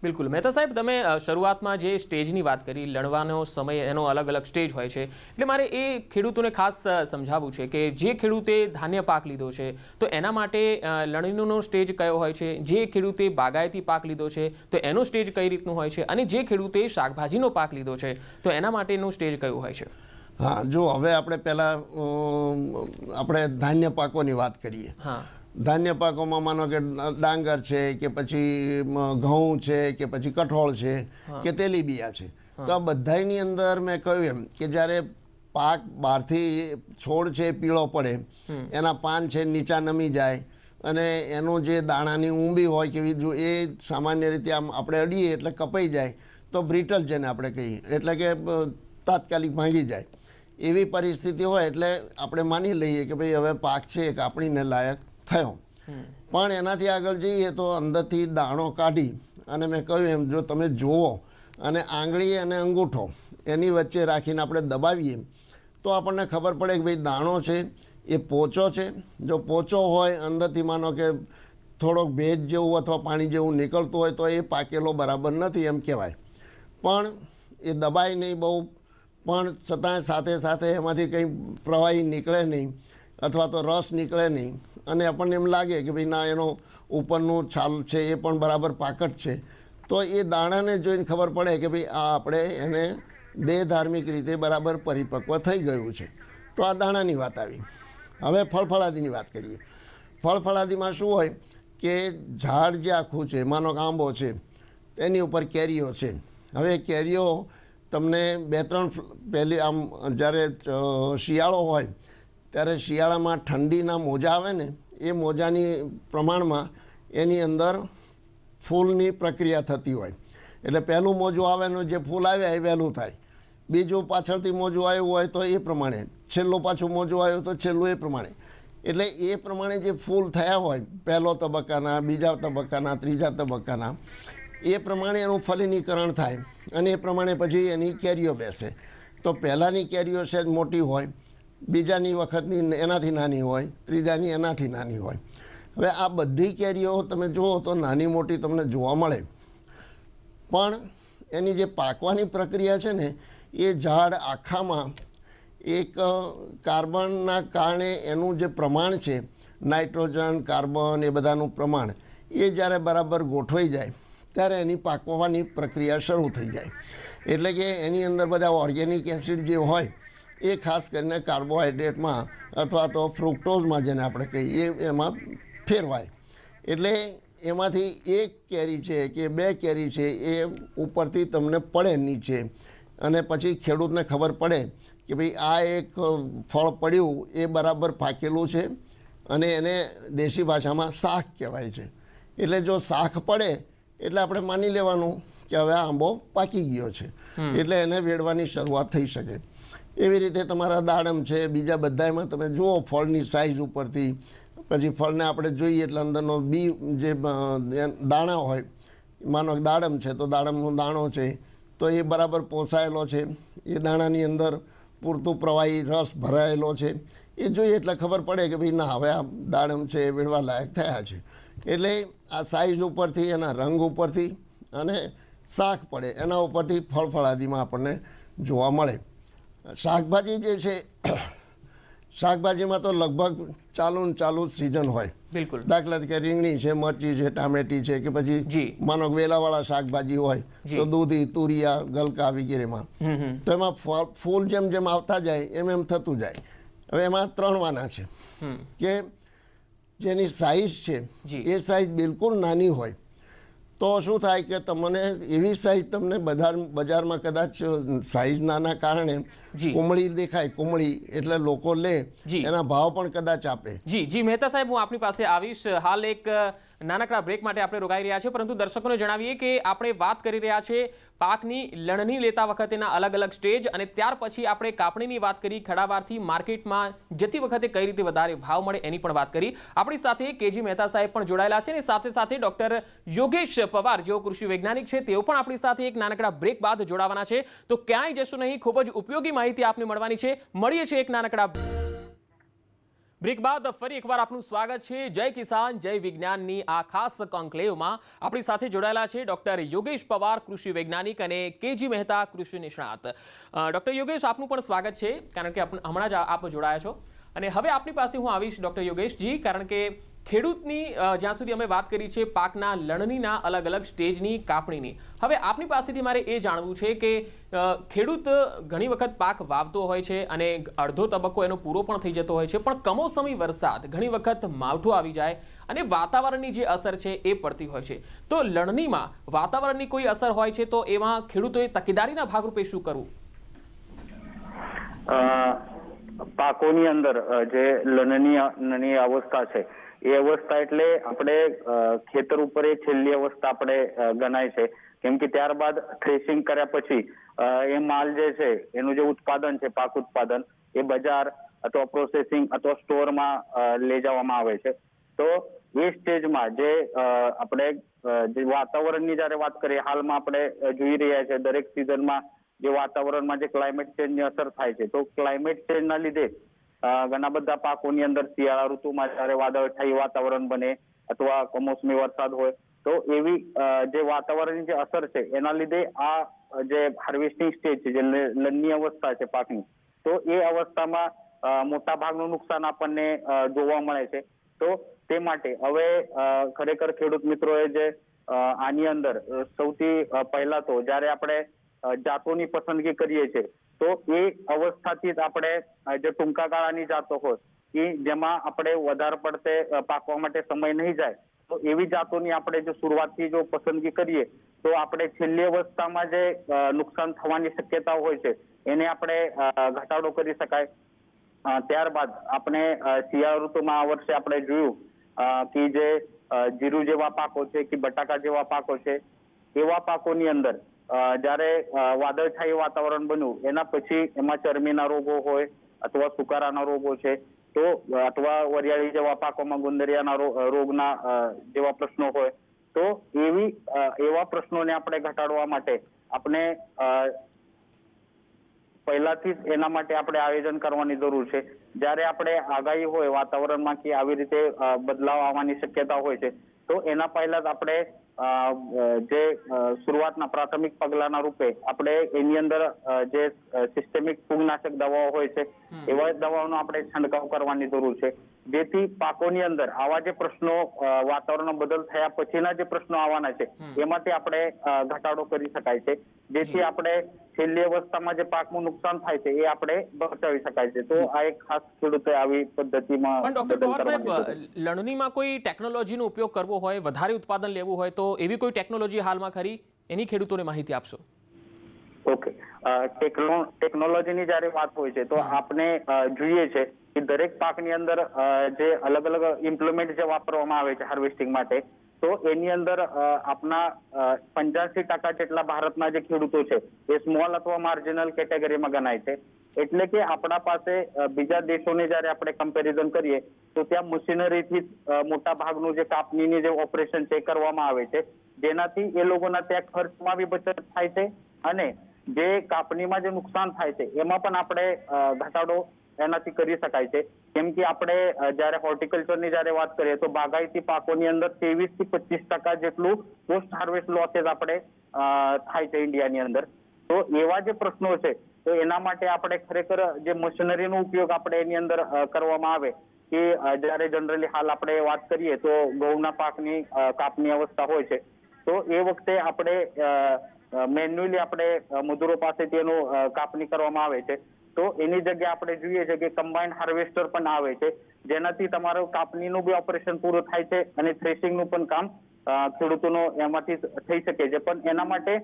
S1: બિલકુલ. મહેતા સાહેબ, તમે શરૂઆતમાં જે સ્ટેજની વાત કરી, લણવાનો સમય એનો અલગ અલગ સ્ટેજ હોય છે, એટલે મારે એ ખેડૂતોને ખાસ સમજાવવું છે કે જે ખેડૂતે ધાન્ય પાક લીધો છે તો એના માટે લણણીનો સ્ટેજ કયો હોય છે, જે ખેડૂતે બાગાયતી પાક લીધો છે તો એનો સ્ટેજ કઈ રીતનું હોય છે, અને જે ખેડૂતે શાકભાજીનો પાક લીધો છે તો એના માટેનું સ્ટેજ કયું હોય છે?
S5: હા, જો હવે આપણે પહેલાં આપણે ધાન્ય પાકોની વાત કરીએ.
S1: હા,
S5: ધાન્ય પાકોમાં માનો કે ડાંગર છે કે પછી ઘઉં છે કે પછી કઠોળ છે કે તેલીબિયા છે, તો આ બધાની અંદર મેં કહ્યું એમ કે જ્યારે પાક બહારથી છોડ છે પીળો પડે, એના પાન છે નીચા નમી જાય અને એનું જે દાણાની ઊંબી હોય કે જો એ સામાન્ય રીતે આમ આપણે અડીએ એટલે કપાઈ જાય તો બ્રિટલ જેને આપણે કહીએ, એટલે કે તાત્કાલિક ભાંગી જાય, એવી પરિસ્થિતિ હોય એટલે આપણે માની લઈએ કે ભાઈ હવે પાક છે એ કાપણીને લાયક થયો. પણ એનાથી આગળ જઈએ તો અંદરથી દાણો કાઢી અને મેં કહ્યું એમ જો તમે જુઓ અને આંગળી અને અંગૂઠો એની વચ્ચે રાખીને આપણે દબાવીએ તો આપણને ખબર પડે કે ભાઈ દાણો છે એ પોચો છે. જો પોચો હોય, અંદરથી માનો કે થોડોક ભેજ જેવું અથવા પાણી જેવું નીકળતું હોય તો એ પાકેલો બરાબર નથી એમ કહેવાય. પણ એ દબાય નહીં બહુ, પણ છતાંય સાથે સાથે એમાંથી કંઈ પ્રવાહી નીકળે નહીં અથવા તો રસ નીકળે નહીં અને આપણને એમ લાગે કે ભાઈ ના એનો ઉપરનું છાલ છે એ પણ બરાબર પાકટ છે, તો એ દાણાને જોઈને ખબર પડે કે ભાઈ આ આપણે એને દેહ ધાર્મિક રીતે બરાબર પરિપક્વ થઈ ગયું છે. તો આ દાણાની વાત આવી. હવે ફળફળાદીની વાત કરીએ. ફળફળાદીમાં શું હોય કે ઝાડ જે આખું છે, માનો કે આંબો છે, એની ઉપર કેરીઓ છે. હવે કેરીઓ તમને 2-3 પહેલી આમ જ્યારે શિયાળો હોય ત્યારે શિયાળામાં ઠંડીના મોજા આવે ને, એ મોજાની પ્રમાણમાં એની અંદર ફૂલની પ્રક્રિયા થતી હોય. એટલે પહેલું મોજું આવે ને જે ફૂલ આવે એ વહેલું થાય, બીજું પાછળથી મોજું આવ્યું હોય તો એ પ્રમાણે, છેલ્લું પાછું મોજું આવ્યું તો છેલ્લું એ પ્રમાણે. એટલે એ પ્રમાણે જે ફૂલ થયા હોય પહેલો તબક્કાના, બીજા તબક્કાના, ત્રીજા તબક્કાના, એ પ્રમાણે એનું ફલિનીકરણ થાય અને એ પ્રમાણે પછી એની કેરીઓ બેસે. તો પહેલાંની કેરીઓ છે જ મોટી હોય, બીજાની વખતની એનાથી નાની હોય, ત્રીજાની એનાથી નાની હોય. હવે આ બધી કેરીઓ તમે જુઓ તો નાની મોટી તમને જોવા મળે, પણ એની જે પાકવાની પ્રક્રિયા છે ને એ ઝાડ આખામાં એક કાર્બનના કારણે એનું જે પ્રમાણ છે, નાઇટ્રોજન, કાર્બન એ બધાનું પ્રમાણ, એ જ્યારે બરાબર ગોઠવાઈ જાય ત્યારે એની પાકવાની પ્રક્રિયા શરૂ થઈ જાય. એટલે કે એની અંદર બધા ઓર્ગેનિક એસિડ જે હોય એ ખાસ કરીને કાર્બોહાઈડ્રેટમાં અથવા તો ફ્રુક્ટોઝમાં જેને આપણે કહીએ એમાં ફેરવાય. એટલે એમાંથી એક કેરી છે કે 2 કેરી છે એ ઉપરથી તમને પડે નીચે, અને પછી ખેડૂતને ખબર પડે કે ભાઈ આ એક ફળ પડ્યું એ બરાબર પાકેલું છે અને એને દેશી ભાષામાં શાખ કહેવાય છે. એટલે જો શાખ પડે એટલે આપણે માની લેવાનું કે હવે આંબો પાકી ગયો છે, એટલે એને વેડવાની શરૂઆત થઈ શકે. એવી રીતે તમારા દાડમ છે, બીજા બધામાં તમે જુઓ ફળની સાઇઝ ઉપરથી, પછી ફળને આપણે જોઈએ એટલે અંદરનો બી જે દાણા હોય, માનો દાડમ છે તો દાડમનો દાણો છે તો એ બરાબર પોસાયેલો છે, એ દાણાની અંદર પૂરતું પ્રવાહી રસ ભરાયેલો છે, એ જોઈએ એટલે ખબર પડે કે ભાઈ ના હવે આ દાડમ છે એ વેડવા લાયક થયા છે. એટલે આ સાઇઝ ઉપરથી, એના રંગ ઉપરથી અને શાક પડે એના ઉપરથી ફળફળાદીમાં આપણને જોવા મળે. શાકભાજી જે છે, શાકભાજીમાં તો લગભગ ચાલુ સિઝન હોય.
S1: બિલકુલ.
S5: દાખલા તરીકે રીંગણી છે, મરચી છે, ટામેટી છે, કે પછી માનો વેલાવાળા શાકભાજી હોય તો દૂધી, તુરિયા, ગલકા વગેરેમાં, તો એમાં ફૂલ જેમ જેમ આવતા જાય એમ થતું જાય. હવે એમાં 3 વાના છે કે જેની સાઇઝ છે એ સાઇઝ બિલકુલ નાની હોય તો શું થાય કે તમને એવી સાઇઝ તમને બજારમાં કદાચ સાઇઝ નાના કારણે કુમળી દેખાય, કુમળી એટલે લોકો લે, એના ભાવ પણ કદાચ આપે.
S1: જી મહેતા સાહેબ, હું આપની પાસે આવીશ. હાલ એક નાનકડા બ્રેક માટે આપણે રોકાઈ રહ્યા છીએ, પરંતુ દર્શકોને જણાવીએ કે આપણે વાત કરી રહ્યા છીએ પાકની લણણી લેતા વખતેના અલગ અલગ સ્ટેજ, અને ત્યાર પછી આપણે કાપણીની વાત કરી, ખડાવારથી માર્કેટમાં જતી વખતે કઈ રીતે વધારે ભાવ મળે એની પણ વાત કરી. આપણી સાથે કેજી મહેતા સાહેબ પણ જોડાયેલા છે, અને સાથે સાથે ડોક્ટર યોગેશ પવાર જેઓ કૃષિ વૈજ્ઞાનિક છે તેઓ પણ આપણી સાથે એક નાનકડા બ્રેક બાદ જોડાવાના છે. તો ક્યાંય જશું નહીં, ખૂબ જ ઉપયોગી માહિતી આપને મળવાની છે. મળીએ છીએ એક નાનકડા બ્રેક બાદ ફરી એકવાર આપનું સ્વાગત છે જય કિસાન જય વિજ્ઞાનની આ ખાસ કોન્ક્લેવમાં. આપણી સાથે જોડાયેલા છે ડોક્ટર યોગેશ પવાર, કૃષિ વૈજ્ઞાનિક, અને કેજી મહેતા, કૃષિ નિષ્ણાત. ડોક્ટર યોગેશ, આપનું પણ સ્વાગત છે, કારણ કે હમણાં જ આપ જોડાયા છો. અને હવે આપની પાસે હું આવીશ ડોક્ટર યોગેશજી, કારણ કે ખેડૂતની જ્યાં સુધી અમે વાત કરી છે પાકના લણણીના અલગ અલગ સ્ટેજની કાપણીની, હવે આપની પાસેથી મારે એ જાણવું છે કે ખેડૂત ઘણી વખત પાક વાવતો હોય છે અને અડધો તબક્કો એનો પૂરો પણ થઈ જતો હોય છે, પણ કમોસમી વરસાદ, ઘણી વખત માવઠું આવી જાય અને વાતાવરણની જે અસર છે એ પડતી હોય છે. તો લણણીમાં વાતાવરણની કોઈ અસર હોય છે તો એમાં ખેડૂતોએ તકેદારીના ભાગરૂપે શું કરવું?
S6: પાકોની અંદર જે લણણી અવસ્થા છે એ અવસ્થા એટલે આપણે ખેતર ઉપર એ છેલ્લી અવસ્થા આપણે ગણાય છે, કેમ કે ત્યારબાદ થ્રેશિંગ કર્યા પછી એ માલ જે છે એનું જે ઉત્પાદન છે, પાક ઉત્પાદન, એ બજાર અથવા પ્રોસેસિંગ અથવા સ્ટોરમાં લઈ જવામાં આવે છે. તો એ સ્ટેજમાં જે આપણે જે વાતાવરણની જયારે વાત કરીએ, હાલમાં આપણે જોઈ રહ્યા છે દરેક સિઝનમાં જે વાતાવરણમાં જે ક્લાઇમેટ ચેન્જની અસર થાય છે, તો ક્લાઇમેટ ચેન્જના લીધે ઘણા બધા પાકોની અંદર શિયાળા ઋતુમાં જયારે વાદળછાયું વાતાવરણ બને અથવા કમોસમી વરસાદ હોય, તો એવી જે વાતાવરણની જે અસર છે એના લીધે આ જે હાર્વેસ્ટિંગ સ્ટેજ છે, જે લણની અવસ્થા છે પાકની, તો એ અવસ્થામાં મોટા ભાગનું નુકસાન આપણને જોવા મળે છે. તો તે માટે હવે ખરેખર ખેડૂત મિત્રોએ જે આની અંદર સૌથી પહેલા તો જયારે આપણે જાતોની પસંદગી કરીએ છીએ, તો એ અવસ્થાથી જ આપણે જે ટૂંકા ગાળાની જાતો હોય કે જેમાં આપણે વધારે પડતે પાકવા માટે સમય નહીં જાય, તો એવી જાતોની આપણે જો શરૂઆતથી જો પસંદગી કરીએ તો આપણે છેલ્લી અવસ્થામાં જે નુકસાન થવાની શક્યતા હોય છે એને આપણે ઘટાડો કરી શકાય. ત્યારબાદ આપણે શિયાળા ઋતુમાં આ વર્ષે આપણે જોયું કે જે જીરું જેવા પાકો છે કે બટાકા જેવા પાકો છે, એવા પાકોની અંદર જયારે વાદળછાયું વાતાવરણ બન્યું એના પછી એમાં ચરમીના રોગો હોય અથવા સુકારાના રોગો છે, તો અથવા વરિયાળી જેવા પાકોમાં ગુંદરિયાના રોગના જેવા પ્રશ્નો હોય, તો એવા પ્રશ્નોને આપણે ઘટાડવા માટે આપણે પહેલાથી જ એના માટે આપણે આયોજન કરવાની જરૂર છે. જયારે આપણે આગાહી હોય વાતાવરણમાં કે આવી રીતે બદલાવ આવવાની શક્યતા હોય છે, તો એના પહેલા જ આપણે જે શરૂઆતના પ્રાથમિક પગલાના રૂપે આપણે એની અંદર જે સિસ્ટેમિક ફૂગનાશક દવાઓ હોય છે એવા દવાઓનો આપણે છંટકાવ કરવાની જરૂર છે, જેથી પાકોની અંદર આવા જે પ્રશ્નો વાતાવરણ બદલ થયા પછીના જે પ્રશ્નો આવવાના છે એમાંથી આપણે ઘટાડો કરી શકાય છે, જેથી આપણે છેલ્લી અવસ્થામાં જે પાકનું નુકસાન થાય છે એ આપણે બચાવી શકાય છે. તો આ એક ખાસ ખેડૂતે આવી પદ્ધતિમાં.
S1: પણ ડોક્ટર પવાર સાહેબ, લણણીમાં કોઈ ટેકનોલોજીનો ઉપયોગ કરવો હોય, વધારે ઉત્પાદન લેવું હોય, તો એવી કોઈ ટેકનોલોજી હાલમાં ખરી? એની ખેડૂતોને માહિતી આપશો.
S6: ઓકે, ટેકનોલોજીની જયારે વાત હોય છે તો આપણે જોઈએ છે કે દરેક પાકની અંદર જે અલગ અલગ ઇમ્પ્લિમેન્ટ જે વાપરવામાં આવે છે હાર્વેસ્ટિંગ માટે, તો એની અંદર આપના 85% જેટલા ભારતના જે ખેડૂતો છે એ સ્મોલ અથવા માર્જિનલ કેટેગરીમાં ગણાય છે. એટલે કે આપણા પાસે બીજા દેશોને જયારે આપણે કમ્પેરિઝન કરીએ તો ત્યાં મશીનરીથી મોટા ભાગનું જે કાપણીની જે ઓપરેશન છે કરવામાં આવે છે, જેનાથી એ લોકોના ત્યાં ખર્ચમાં બી બચત થાય છે અને જે કાપણીમાં જે નુકસાન થાય છે એમાં પણ આપણે ઘટાડો એનાથી કરી શકાય છે. કેમ કે આપણે જયારે હોર્ટિકલ્ચરની જયારે વાત કરીએ તો બાગાયતી પાકોની અંદર 23 થી 25% જેટલું પોસ્ટ હાર્વેસ્ટ લોસેસ આપણે થાય છે ઇન્ડિયાની અંદર. તો એવા જે પ્રશ્નો છે તો એના માટે આપણે ખરેખર જે મશીનરીનો ઉપયોગ આપણે એની અંદર કરવામાં આવે કે જયારે જનરલી હાલ આપણે વાત કરીએ તો ઘઉંના પાકની કાપની અવસ્થા હોય છે, તો એ વખતે આપણે મેન્યુઅલી આપણે મજૂરો પાસેથી એનું કાપણી કરવામાં આવે છે. તો એની જગ્યાએ આપણે જોઈએ છે કે કમ્બાઇન્ડ હાર્વેસ્ટર પણ આવે છે, જેનાથી તમારું કાપણીનું બી ઓપરેશન પૂરું થાય છે અને થ્રેશિંગનું પણ કામ ખેડૂતોનું એમાંથી થઈ શકે છે. પણ એના માટે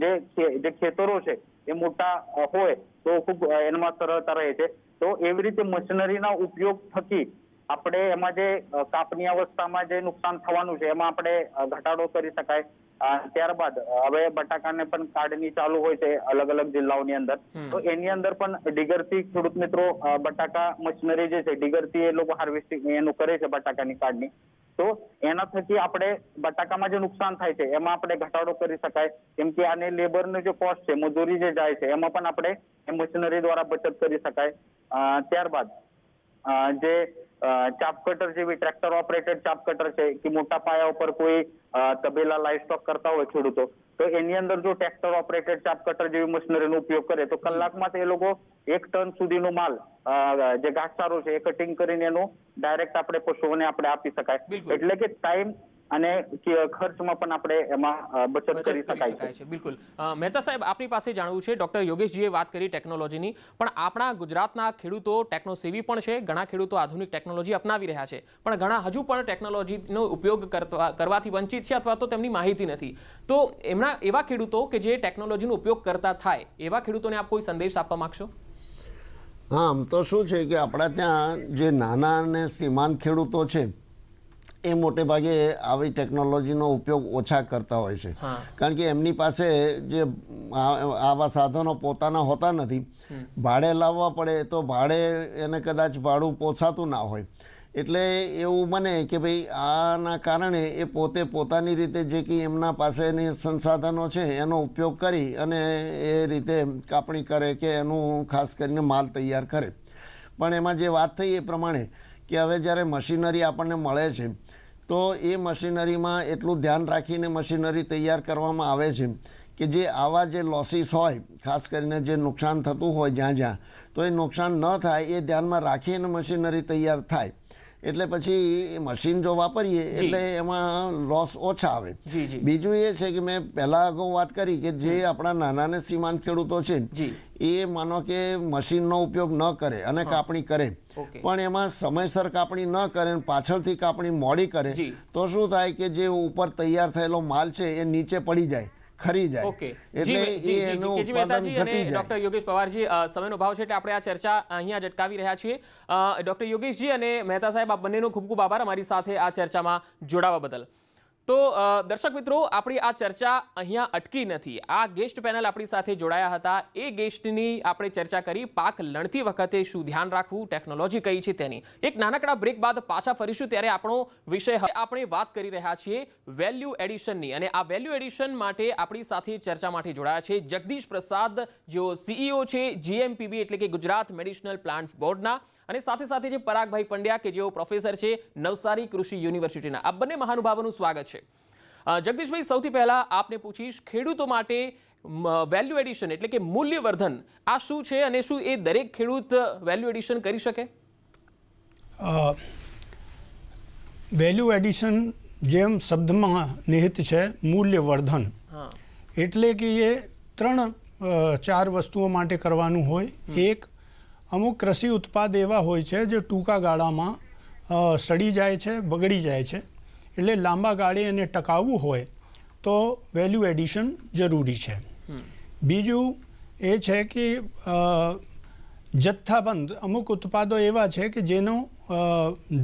S6: જે ખેતરો છે એ મોટા હોય તો ખૂબ એમાં સરળતા રહે છે. તો એવી રીતે મશીનરીના ઉપયોગ થકી આપણે એમાં જે કાપની અવસ્થામાં જે નુકસાન થવાનું છે એમાં આપણે ઘટાડો કરી શકાય. ત્યારબાદ હવે બટાકાને પણ કાઢની ચાલુ હોય છે અલગ અલગ જિલ્લાઓની અંદર, તો એની અંદર પણ ડિગરથી ખેડૂત મિત્રો બટાકા મશીનરી જે છે ડિગરથી એ લોકો હાર્વેસ્ટિંગ એનું કરે છે બટાકાની કાઢની. તો એના થકી આપણે બટાકામાં જે નુકસાન થાય છે એમાં આપણે ઘટાડો કરી શકાય, કેમ કે આને લેબરનો જે કોસ્ટ છે, મજૂરી જે જાય છે એમાં પણ આપણે એ મશીનરી દ્વારા બચત કરી શકાય. ત્યારબાદ જે ચાપ કટર જેવી ટ્રેક્ટર ઓપરેટેડ ચાપ કટર છે કે મોટા પાયા ઉપર કોઈ તબેલા લાઈવ સ્ટોક કરતા હોય ખેડૂતો, તો એની અંદર જો ટ્રેક્ટર ઓપરેટેડ ચાપ કટર જેવી મશીનરીનો ઉપયોગ કરે તો કલાકમાં એ લોકો 1 ટન સુધીનો માલ જે ઘાસચારો છે એ કટિંગ કરીને એનું ડાયરેક્ટ આપણે પશુઓને આપણે આપી શકાય. એટલે કે ટાઈમ અને ખર્ચમાં પણ આપણે એમાં બચત કરી શકાય છે.
S1: બિલકુલ. મહેતા સાહેબ, આપની પાસે જાણવું છે, ડોક્ટર યોગેશજીએ વાત કરી ટેકનોલોજીની, પણ આપણા ગુજરાતના ખેડૂતો ટેકનોસેવી પણ છે. ઘણા ખેડૂતો આધુનિક ટેકનોલોજી અપનાવી રહ્યા છે, પણ ઘણા હજુ પણ ટેકનોલોજીનો ઉપયોગ કરવાથી વંચિત છે અથવા તો તેમની માહિતી નથી. તો એવા ખેડૂતો કે જે ટેકનોલોજીનો ઉપયોગ કરતા થાય, એવા ખેડૂતોને આપ કોઈ સંદેશ આપવા માંગશો?
S5: હા, આમ તો શું છે કે આપણા ત્યાં જે નાના અને સીમાંત ખેડૂતો છે એ મોટે ભાગે આવી ટેકનોલોજીનો ઉપયોગ ઓછા કરતા હોય છે, કારણ કે એમની પાસે જે આવા સાધનો પોતાના હોતા નથી, ભાડે લાવવા પડે તો ભાડે એને કદાચ ભાડું પોસાતું ના હોય, એટલે એવું બને કે ભાઈ આના કારણે એ પોતે પોતાની રીતે જે કંઈ એમના પાસેની સંસાધનો છે એનો ઉપયોગ કરી અને એ રીતે કાપણી કરે કે એનું ખાસ કરીને માલ તૈયાર કરે. પણ એમાં જે વાત થઈ એ પ્રમાણે કે હવે જ્યારે મશીનરી આપણને મળે છે તો એ મશીનરીમાં એટલું ધ્યાન રાખીને મશીનરી તૈયાર કરવામાં આવે છે કે જે આવા જે લોસીસ હોય, ખાસ કરીને જે નુકસાન થતું હોય જ્યાં તો એ નુકસાન ન થાય એ ધ્યાનમાં રાખીને મશીનરી તૈયાર થાય. એટલે પછી મશીન જો વાપરીએ એટલે એમાં લોસ ઓછા આવે. બીજું એ છે કે મેં પહેલાં અગાઉ વાત કરી કે જે આપણા નાના અને સીમાંત ખેડૂતો છે એ માનો કે મશીનનો ઉપયોગ ન કરે અને કાપણી કરે, પણ એમાં સમયસર કાપણી ન કરે, પાછળથી કાપણી મોડી કરે તો શું થાય કે જે ઉપર તૈયાર થયેલો માલ છે એ નીચે પડી જાય, ખરી જાય, એટલે એ એનું ઉત્પાદન ઘટી જાય.
S1: ડોક્ટર યોગેશ પવારજી, સમયનો ભાવ છે એટલે આપણે આ ચર્ચા અહીંયા જ અટકાવી રહ્યા છીએ. ડોક્ટર યોગેશજી અને મહેતા સાહેબ, આપ બંનેનો ખૂબ ખૂબ આભાર અમારી સાથે આ ચર્ચામાં જોડાવા બદલ. તો દર્શક મિત્રો, આપણી આ ચર્ચા અહીંયા અટકી નથી. આ ગેસ્ટ પેનલ આપણી સાથે જોડાયા હતા. એ ગેસ્ટની આપણે ચર્ચા કરી પાક લણતી વખતે શું ધ્યાન રાખવું, ટેકનોલોજી કઈ છે તેની. એક નાનકડા બ્રેક બાદ પાછા ફરીશું, ત્યારે આપણો વિષય આપણે વાત કરી રહ્યા છીએ વેલ્યુ એડિશનની, અને આ વેલ્યુ એડિશન માટે આપણી સાથે ચર્ચા માટે જોડાયા છે જગદીશ પ્રસાદ, જેઓ CEO છે GMPB એટલે કે ગુજરાત મેડિસિનલ પ્લાન્ટ્સ બોર્ડના, અને સાથે સાથે જે પરાગભાઈ પંડ્યા કે જેઓ પ્રોફેસર છે નવસારી કૃષિ યુનિવર્સિટીના. આ બંને મહાનુભાવોનું સ્વાગત છે. જગદીશભાઈ, સૌથી પહેલા આપને પૂછીશ, ખેડૂતો માટે વેલ્યુ એડિશન એટલે કે મૂલ્યવર્ધન આ શું છે અને શું એ દરેક ખેડૂત વેલ્યુ એડિશન કરી શકે?
S7: વેલ્યુ એડિશન જેમ શબ્દમાં નિહિત છે મૂલ્યવર્ધન, એટલે કે એ 3-4 વસ્તુઓ માટે કરવાનું હોય. એક, અમુક કૃષિ ઉત્પાદ એવા હોય છે જે ટૂંકા ગાળામાં સડી જાય છે, બગડી જાય છે, એટલે લાંબા ગાળે એને ટકાવવું હોય તો વેલ્યુ એડિશન જરૂરી છે. બીજું એ છે કે જથ્થાબંધ અમુક ઉત્પાદો એવા છે કે જેનો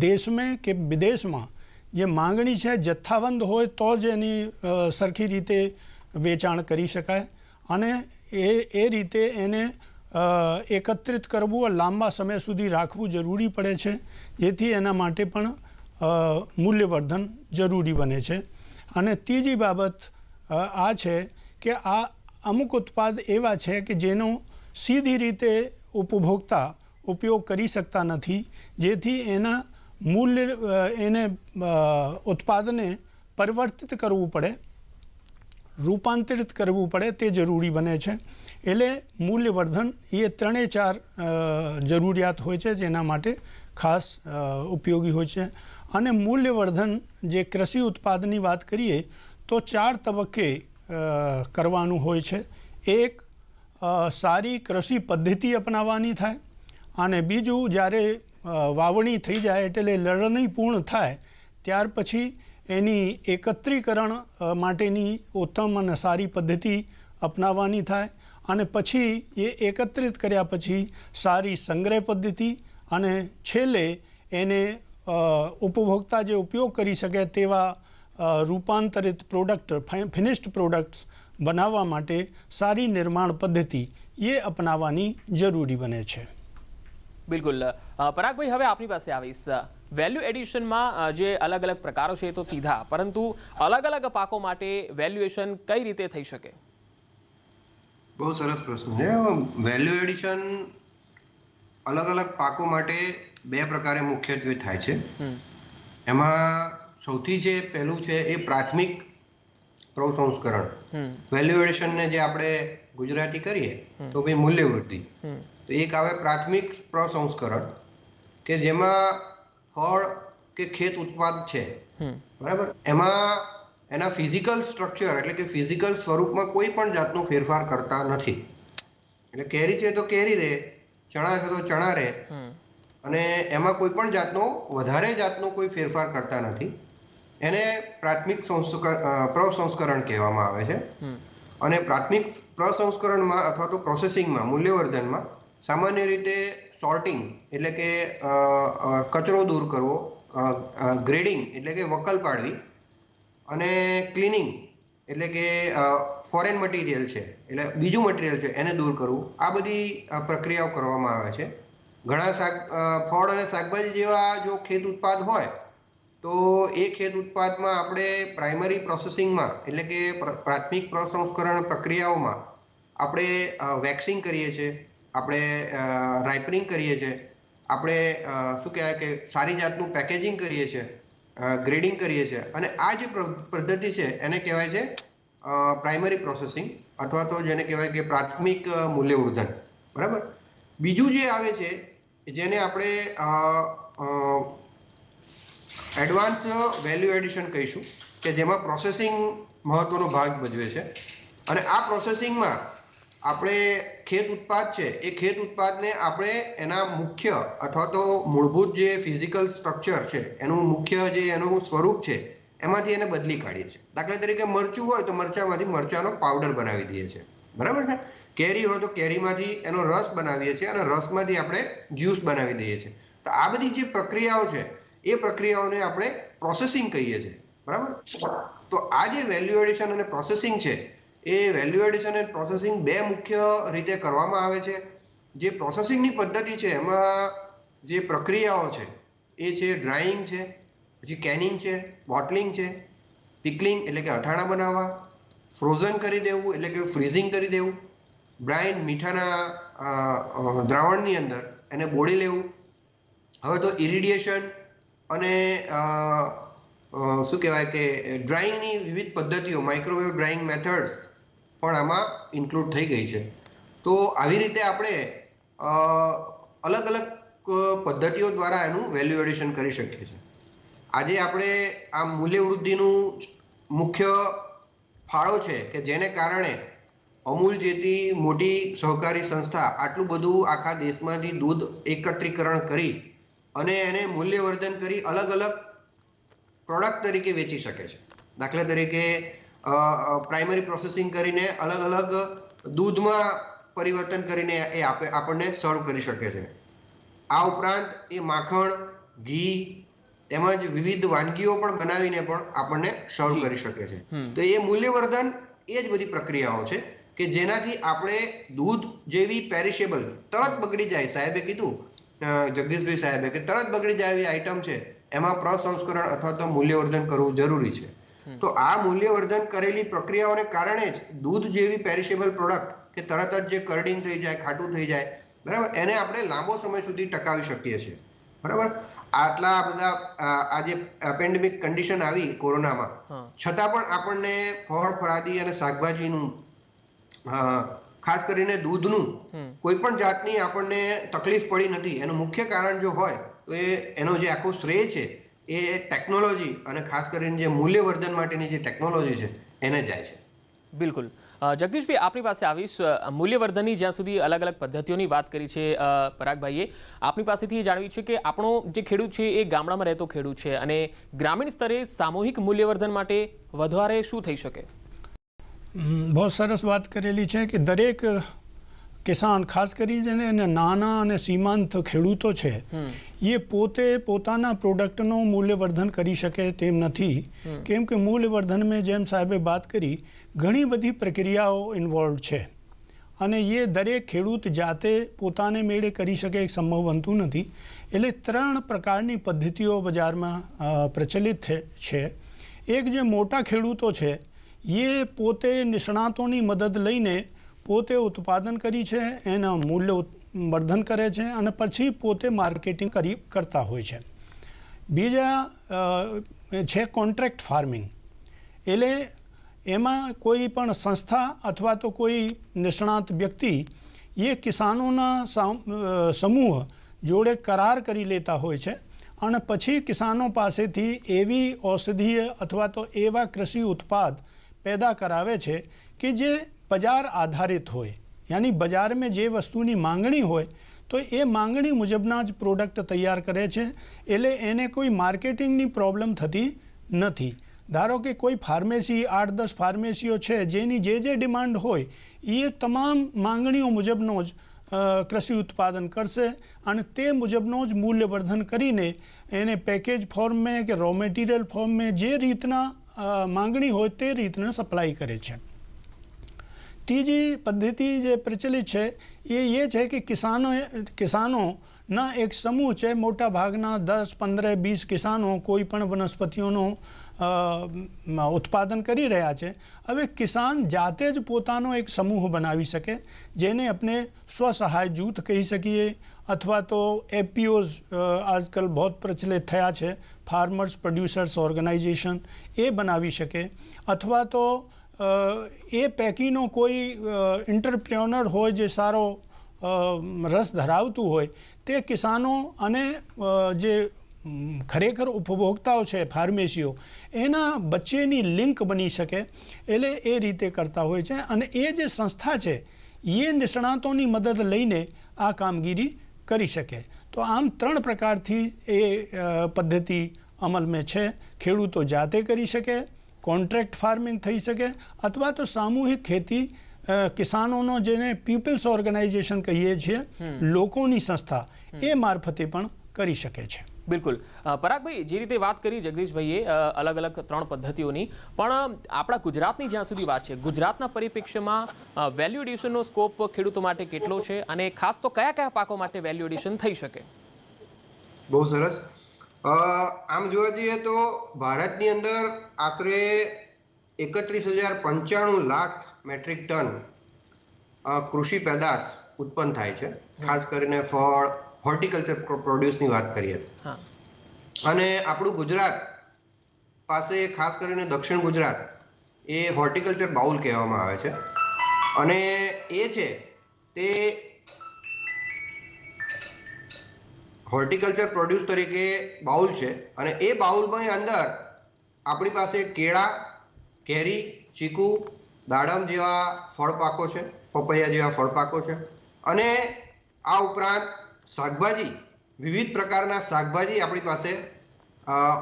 S7: દેશમાં કે વિદેશમાં જે માંગણી છે જથ્થાબંધ હોય તો જ એની સરખી રીતે વેચાણ કરી શકાય, અને એ રીતે એને એકત્રિત કરવું, લાંબા સમય સુધી રાખવું જરૂરી પડે છે, જેથી એના માટે પણ મૂલ્યવર્ધન જરૂરી બને છે. અને ત્રીજી બાબત આ છે કે આ અમુક ઉત્પાદ એવા છે કે જેનો સીધી રીતે ઉપભોક્તા ઉપયોગ કરી શકતા નથી, જેથી એના એને ઉત્પાદને પરિવર્તિત કરવું પડે, રૂપાંતરિત કરવું પડે, તે જરૂરી બને છે. એટલે મૂલ્યવર્ધન એ 3-4 જરૂરિયાત હોય છે જેના માટે ખાસ ઉપયોગી હોય છે. અને મૂલ્યવર્ધન જે કૃષિ ઉત્પાદનની વાત કરીએ તો 4 તબક્કે કરવાનું હોય છે. એક, સારી કૃષિ પદ્ધતિ અપનાવવાની થાય, અને બીજું જ્યારે વાવણી થઈ જાય એટલે લણણી પૂર્ણ થાય ત્યાર પછી એની એકત્રીકરણ માટેની ઉત્તમ અને સારી પદ્ધતિ અપનાવવાની થાય, અને પછી એ એકત્રિત કર્યા પછી સારી સંગ્રહ પદ્ધતિ, અને છેલ્લે એને ઉપભોક્તા જે ઉપયોગ કરી શકે તેવા રૂપાંતરિત પ્રોડક્ટ, ફિનિશ્ડ પ્રોડક્ટ્સ બનાવવા માટે સારી નિર્માણ પદ્ધતિ એ અપનાવવાની જરૂરી બને છે.
S1: બિલકુલ. પરાગભાઈ, હવે આપની પાસે આવીશ. વેલ્યુ એડિશનમાં જે અલગ અલગ પ્રકારો છે તો કીધા, પરંતુ અલગ અલગ પાકો માટે વેલ્યુએશન કઈ રીતે થઈ શકે?
S8: બહુ સરસ પ્રશ્ન છે. વેલ્યુ એડિશન અલગ અલગ પાકો માટે બે પ્રકારે મુખ્યત્વે થાય છે. એમાં સૌથી જે પહેલું છે એ પ્રાથમિક પ્રસંસ્કરણ, વેલ્યુએશનને જે આપણે ગુજરાતી કરીએ તો ભાઈ મૂલ્ય વૃદ્ધિ. તો એક આવે પ્રાથમિક પ્રસંસ્કરણ કે જેમાં ફળ કે ખેત ઉત્પાદ છે, બરાબર, એમાં એના ફિઝિકલ સ્ટ્રક્ચર એટલે કે ફિઝિકલ સ્વરૂપમાં કોઈ પણ જાતનો ફેરફાર કરતા નથી. એટલે કેરી છે તો કેરી રહે, ચણા છે તો ચણા રહે, અને એમાં કોઈ પણ જાતનો વધારે જાતનો કોઈ ફેરફાર કરતા નથી. એને પ્રાથમિક પ્રસંસ્કરણ કહેવામાં આવે છે. અને પ્રાથમિક પ્રસંસ્કરણમાં અથવા તો પ્રોસેસિંગમાં, મૂલ્યવર્ધનમાં સામાન્ય રીતે સોર્ટિંગ એટલે કે કચરો દૂર કરવો, ગ્રેડિંગ એટલે કે વકલ પાડવી, અને ક્લિનિંગ એટલે કે ફોરેન મટીરિયલ છે એટલે બીજું મટીરિયલ છે એને દૂર કરવું, આ બધી પ્રક્રિયાઓ કરવામાં આવે છે. ઘણા ફળ અને શાકભાજી જેવા જો ખેત ઉત્પાદ હોય તો એ ખેત ઉત્પાદમાં આપણે પ્રાઇમરી પ્રોસેસિંગમાં એટલે કે પ્રાથમિક પ્રસંસ્કરણ પ્રક્રિયાઓમાં આપણે વેક્સિંગ કરીએ છીએ, આપણે રાઇપનિંગ કરીએ છીએ, આપણે શું કહેવાય કે સારી જાતનું પેકેજિંગ કરીએ છીએ, ગ્રેડિંગ કરીએ છીએ. અને આ જે પદ્ધતિ છે એને કહેવાય છે પ્રાઇમરી પ્રોસેસિંગ અથવા તો જેને કહેવાય કે પ્રાથમિક મૂલ્યવર્ધન, બરાબર. બીજું જે આવે છે જેને આપણે એડવાન્સ વેલ્યુ એડિશન કહીશું કે જેમાં પ્રોસેસિંગ મહત્વનો ભાગ ભજવે છે. અને આ પ્રોસેસિંગમાં આપણે ખેત ઉત્પાદ છે એ ખેત ઉત્પાદને આપણે એના મુખ્ય અથવા તો મૂળભૂત જે ફિઝિકલ સ્ટ્રક્ચર છે એનું મુખ્ય જે એનું સ્વરૂપ છે એમાંથી એને બદલી કાઢીએ છીએ. દાખલા તરીકે મરચું હોય તો મરચામાંથી મરચાનો પાવડર બનાવી દઈએ છીએ, બરાબર છે. કેરી હોય તો કેરીમાંથી એનો રસ બનાવીએ છીએ અને રસમાંથી આપણે જ્યુસ બનાવી દઈએ છીએ. તો આ બધી જે પ્રક્રિયાઓ છે એ પ્રક્રિયાઓને આપણે પ્રોસેસિંગ કહીએ છીએ, બરાબર. તો આ જે વેલ્યુ એડિશન અને પ્રોસેસિંગ છે એ વેલ્યુ એડિશન અને પ્રોસેસિંગ બે મુખ્ય રીતે કરવામાં આવે છે. જે પ્રોસેસિંગની પદ્ધતિ છે એમાં જે પ્રક્રિયાઓ છે એ છે ડ્રાઈંગ છે, પછી કેનિંગ છે, બોટલિંગ છે, પિકલિંગ એટલે કે અથાણા બનાવવા, ફ્રોઝન કરી દેવું એટલે કે ફ્રીઝિંગ કરી દેવું, બ્રાઇન મીઠાના દ્રાવણની અંદર એને બોળી લેવું. હવે તો ઇરિડિયેશન અને શું કહેવાય કે ડ્રાઇંગની વિવિધ પદ્ધતિઓ, માઇક્રોવેવ ડ્રાઇંગ મેથડ્સ પણ આમાં ઇન્ક્લુડ થઈ ગઈ છે. તો આવી રીતે આપણે અલગ અલગ પદ્ધતિઓ દ્વારા એનું વેલ્યુ એડિશન કરી શકીએ છીએ. આજે આપણે આ મૂલ્ય વૃદ્ધિનું મુખ્ય ફાળો છે કે જેને કારણે અમૂલ જેવી મોટી સહકારી સંસ્થા આટલું બધું આખા દેશમાંથી દૂધ એકત્રીકરણ કરી અને એને મૂલ્યવર્ધન કરી અલગ અલગ પ્રોડક્ટ તરીકે વેચી શકે છે. દાખલા તરીકે પ્રાઇમરી પ્રોસેસિંગ કરીને અલગ અલગ દૂધમાં પરિવર્તન કરીને એ આપણને સર્વ કરી શકે છે. આ ઉપરાંત એ માખણ, ઘી તેમજ વિવિધ વાનગીઓ પણ બનાવીને પણ આપણને સર્વ કરી શકે છે. તો એ મૂલ્યવર્ધન એ જ બધી પ્રક્રિયાઓ છે કે જેનાથી આપણે દૂધ જેવી પેરિશેબલ, તરત બગડી જાય, સાહેબે કીધું, જગદીશભાઈ સાહેબે, કે તરત બગડી જાય એવી આઈટમ છે એમાં પ્રસંસ્કરણ અથવા તો મૂલ્યવર્ધન કરવું જરૂરી છે. તો આ મૂલ્યવર્ધન કરેલી પ્રક્રિયાઓને કારણે જ દૂધ જેવી પેરિશેબલ પ્રોડક્ટ કે તરત જ જે કર્ડિંગ થઈ જાય, ખાટું થઈ જાય, બરાબર, એને આપણે લાંબો સમય સુધી ટકાવી શકીએ છીએ, બરાબર. આટલા બધા આ જે પેન્ડેમિક કન્ડિશન આવી કોરોનામાં, છતાં પણ આપણને ફળ, ફળાદી અને શાકભાજીનું, ખાસ કરીને દૂધનું કોઈ પણ જાતની આપણને તકલીફ પડી નથી. એનું મુખ્ય કારણ જો હોય તો એનો જે આખો શ્રેય છે એ ટેકનોલોજી અને ખાસ કરીને જે મૂલ્યવર્ધન માટેની જે ટેકનોલોજી છે એને જાય છે.
S1: બિલકુલ. જગદીશભાઈ, આપણી પાસે આવીશ. મૂલ્યવર્ધનની જ્યાં સુધી અલગ અલગ પદ્ધતિઓની વાત કરી છે પરાગભાઈએ, આપણી પાસેથી જાણવી છે કે આપણો જે ખેડૂત છે એ ગામડામાં રહેતો ખેડૂત છે અને ગ્રામીણ સ્તરે સામૂહિક મૂલ્યવર્ધન માટે વધારે શું થઈ શકે?
S7: બહુ સરસ વાત કરેલી છે કે દરેક કિસાન, ખાસ કરીને નાના અને સીમાંત ખેડૂતો છે, એ પોતે પોતાના પ્રોડક્ટનું મૂલ્યવર્ધન કરી શકે તેમ નથી. કેમ કે મૂલ્યવર્ધનમાં જેમ સાહેબે વાત કરી, ઘણી બધી પ્રક્રિયાઓ ઇન્વોલ્વ છે અને એ દરેક ખેડૂત જાતે પોતાને મેળે કરી શકે એ સંભવ બનતું નથી. એટલે 3 પ્રકારની પદ્ધતિઓ બજારમાં પ્રચલિત છે. એક જે મોટા ખેડૂતો છે એ પોતે નિષ્ણાતોની મદદ લઈને પોતે ઉત્પાદન કરી છે, એના વર્ધન કરે છે અને પછી પોતે માર્કેટિંગ કરતા હોય છે. બીજા છે કોન્ટ્રાક્ટ ફાર્મિંગ. એટલે એમાં કોઈ પણ સંસ્થા અથવા તો કોઈ નિષ્ણાત વ્યક્તિ એ કિસાનોના સમૂહ જોડે કરાર કરી લેતા હોય છે અને પછી કિસાનો પાસેથી એવી ઔષધીય અથવા તો એવા કૃષિ ઉત્પાદ પેદા કરાવે છે કે જે બજાર આધારિત હોય, યાની બજારમાં જે વસ્તુની માંગણી હોય તો એ માંગણી મુજબના જ પ્રોડક્ટ તૈયાર કરે છે. એટલે એને કોઈ માર્કેટિંગની પ્રોબ્લેમ થતી નથી. ધારો કે કોઈ ફાર્મેસી 8-10 ફાર્મેસીઓ છે જેની જે ડિમાન્ડ હોય એ તમામ માંગણીઓ મુજબનો જ કૃષિ ઉત્પાદન કરશે અને તે મુજબનો જ મૂલ્યવર્ધન કરીને એને પેકેજ ફોર્મમાં કે રો મટીરિયલ ફોર્મમાં જે રીતના માંગણી હોય તે રીતના સપ્લાય કરે છે. ત્રીજી પદ્ધતિ જે પ્રચલિત છે એ છે કે કિસાનોના એક સમૂહ છે, મોટા ભાગના 10, 15, 20 કિસાનો કોઈ પણ વનસ્પતિઓનો ઉત્પાદન કરી રહ્યા છે. હવે કિસાન જાતે જ પોતાનો એક સમૂહ બનાવી શકે જેને આપણે સ્વસહાય જૂથ કહી શકીએ અથવા તો એપીઓઝ આજકાલ બહુ પ્રચલિત થયા છે, ફાર્મર્સ પ્રોડ્યુસર્સ ઓર્ગેનાઇઝેશન, એ બનાવી શકે. અથવા તો એ પૈકીનો કોઈ એન્ટરપ્રેન્યોર હોય જે સારો રસ ધરાવતું હોય તે કિસાનો અને જે ખરેખર ઉપભોક્તાઓ છે ફાર્મેસીઓ એના વચ્ચેની લિંક બની શકે. એટલે એ રીતે કરતા હોય છે અને એ જે સંસ્થા છે એ નિષ્ણાતોની મદદ લઈને આ કામગીરી કરી શકે. તો આમ 3 પ્રકારથી એ પદ્ધતિ અમલમાં છે. ખેડૂતો જાતે કરી શકે, કોન્ટ્રાક્ટ ફાર્મિંગ થઈ શકે અથવા તો સામૂહિક ખેતી કિસાનોનો જેને પીપલ્સ ઓર્ગેનાઇઝેશન કહીએ છીએ, લોકોની સંસ્થા, એ મારફતે પણ કરી શકે છે.
S1: બિલકુલ. પરાગભાઈ, જે રીતે વાત કરી જગદીશભાઈએ અલગ અલગ 3 પદ્ધતિઓની, પણ આપણા ગુજરાતની જ્યાં સુધી વાત છે, ગુજરાતના પરિપ્રેક્ષ્યમાં વેલ્યુ એડિશનનો સ્કોપ ખેડૂતો માટે કેટલો છે અને ખાસ તો કયા કયા પાકો માટે વેલ્યુ એડિશન થઈ શકે?
S8: બહુ સરસ. આમ જોવા જઈએ તો ભારતની અંદર આશરે 31,095 લાખ મેટ્રિક ટન કૃષિ પેદાશ ઉત્પન્ન થાય છે. ખાસ કરીને ફળ, હોર્ટિકલ્ચર પ્રોડ્યુસની વાત કરીએ અને આપણું ગુજરાત પાસે ખાસ કરીને દક્ષિણ ગુજરાત એ હોર્ટિકલ્ચર બાઉલ કહેવામાં આવે છે અને એ છે તે હોર્ટિકલ્ચર પ્રોડ્યુસ તરીકે બાઉલ છે અને એ બાઉલમાં અંદર આપણી પાસે કેળા, કેરી, ચીકુ, દાડમ જેવા ફળ પાકો છે, પપૈયા જેવા ફળ પાકો છે અને આ ઉપરાંત શાકભાજી, વિવિધ પ્રકારના શાકભાજી આપણી પાસે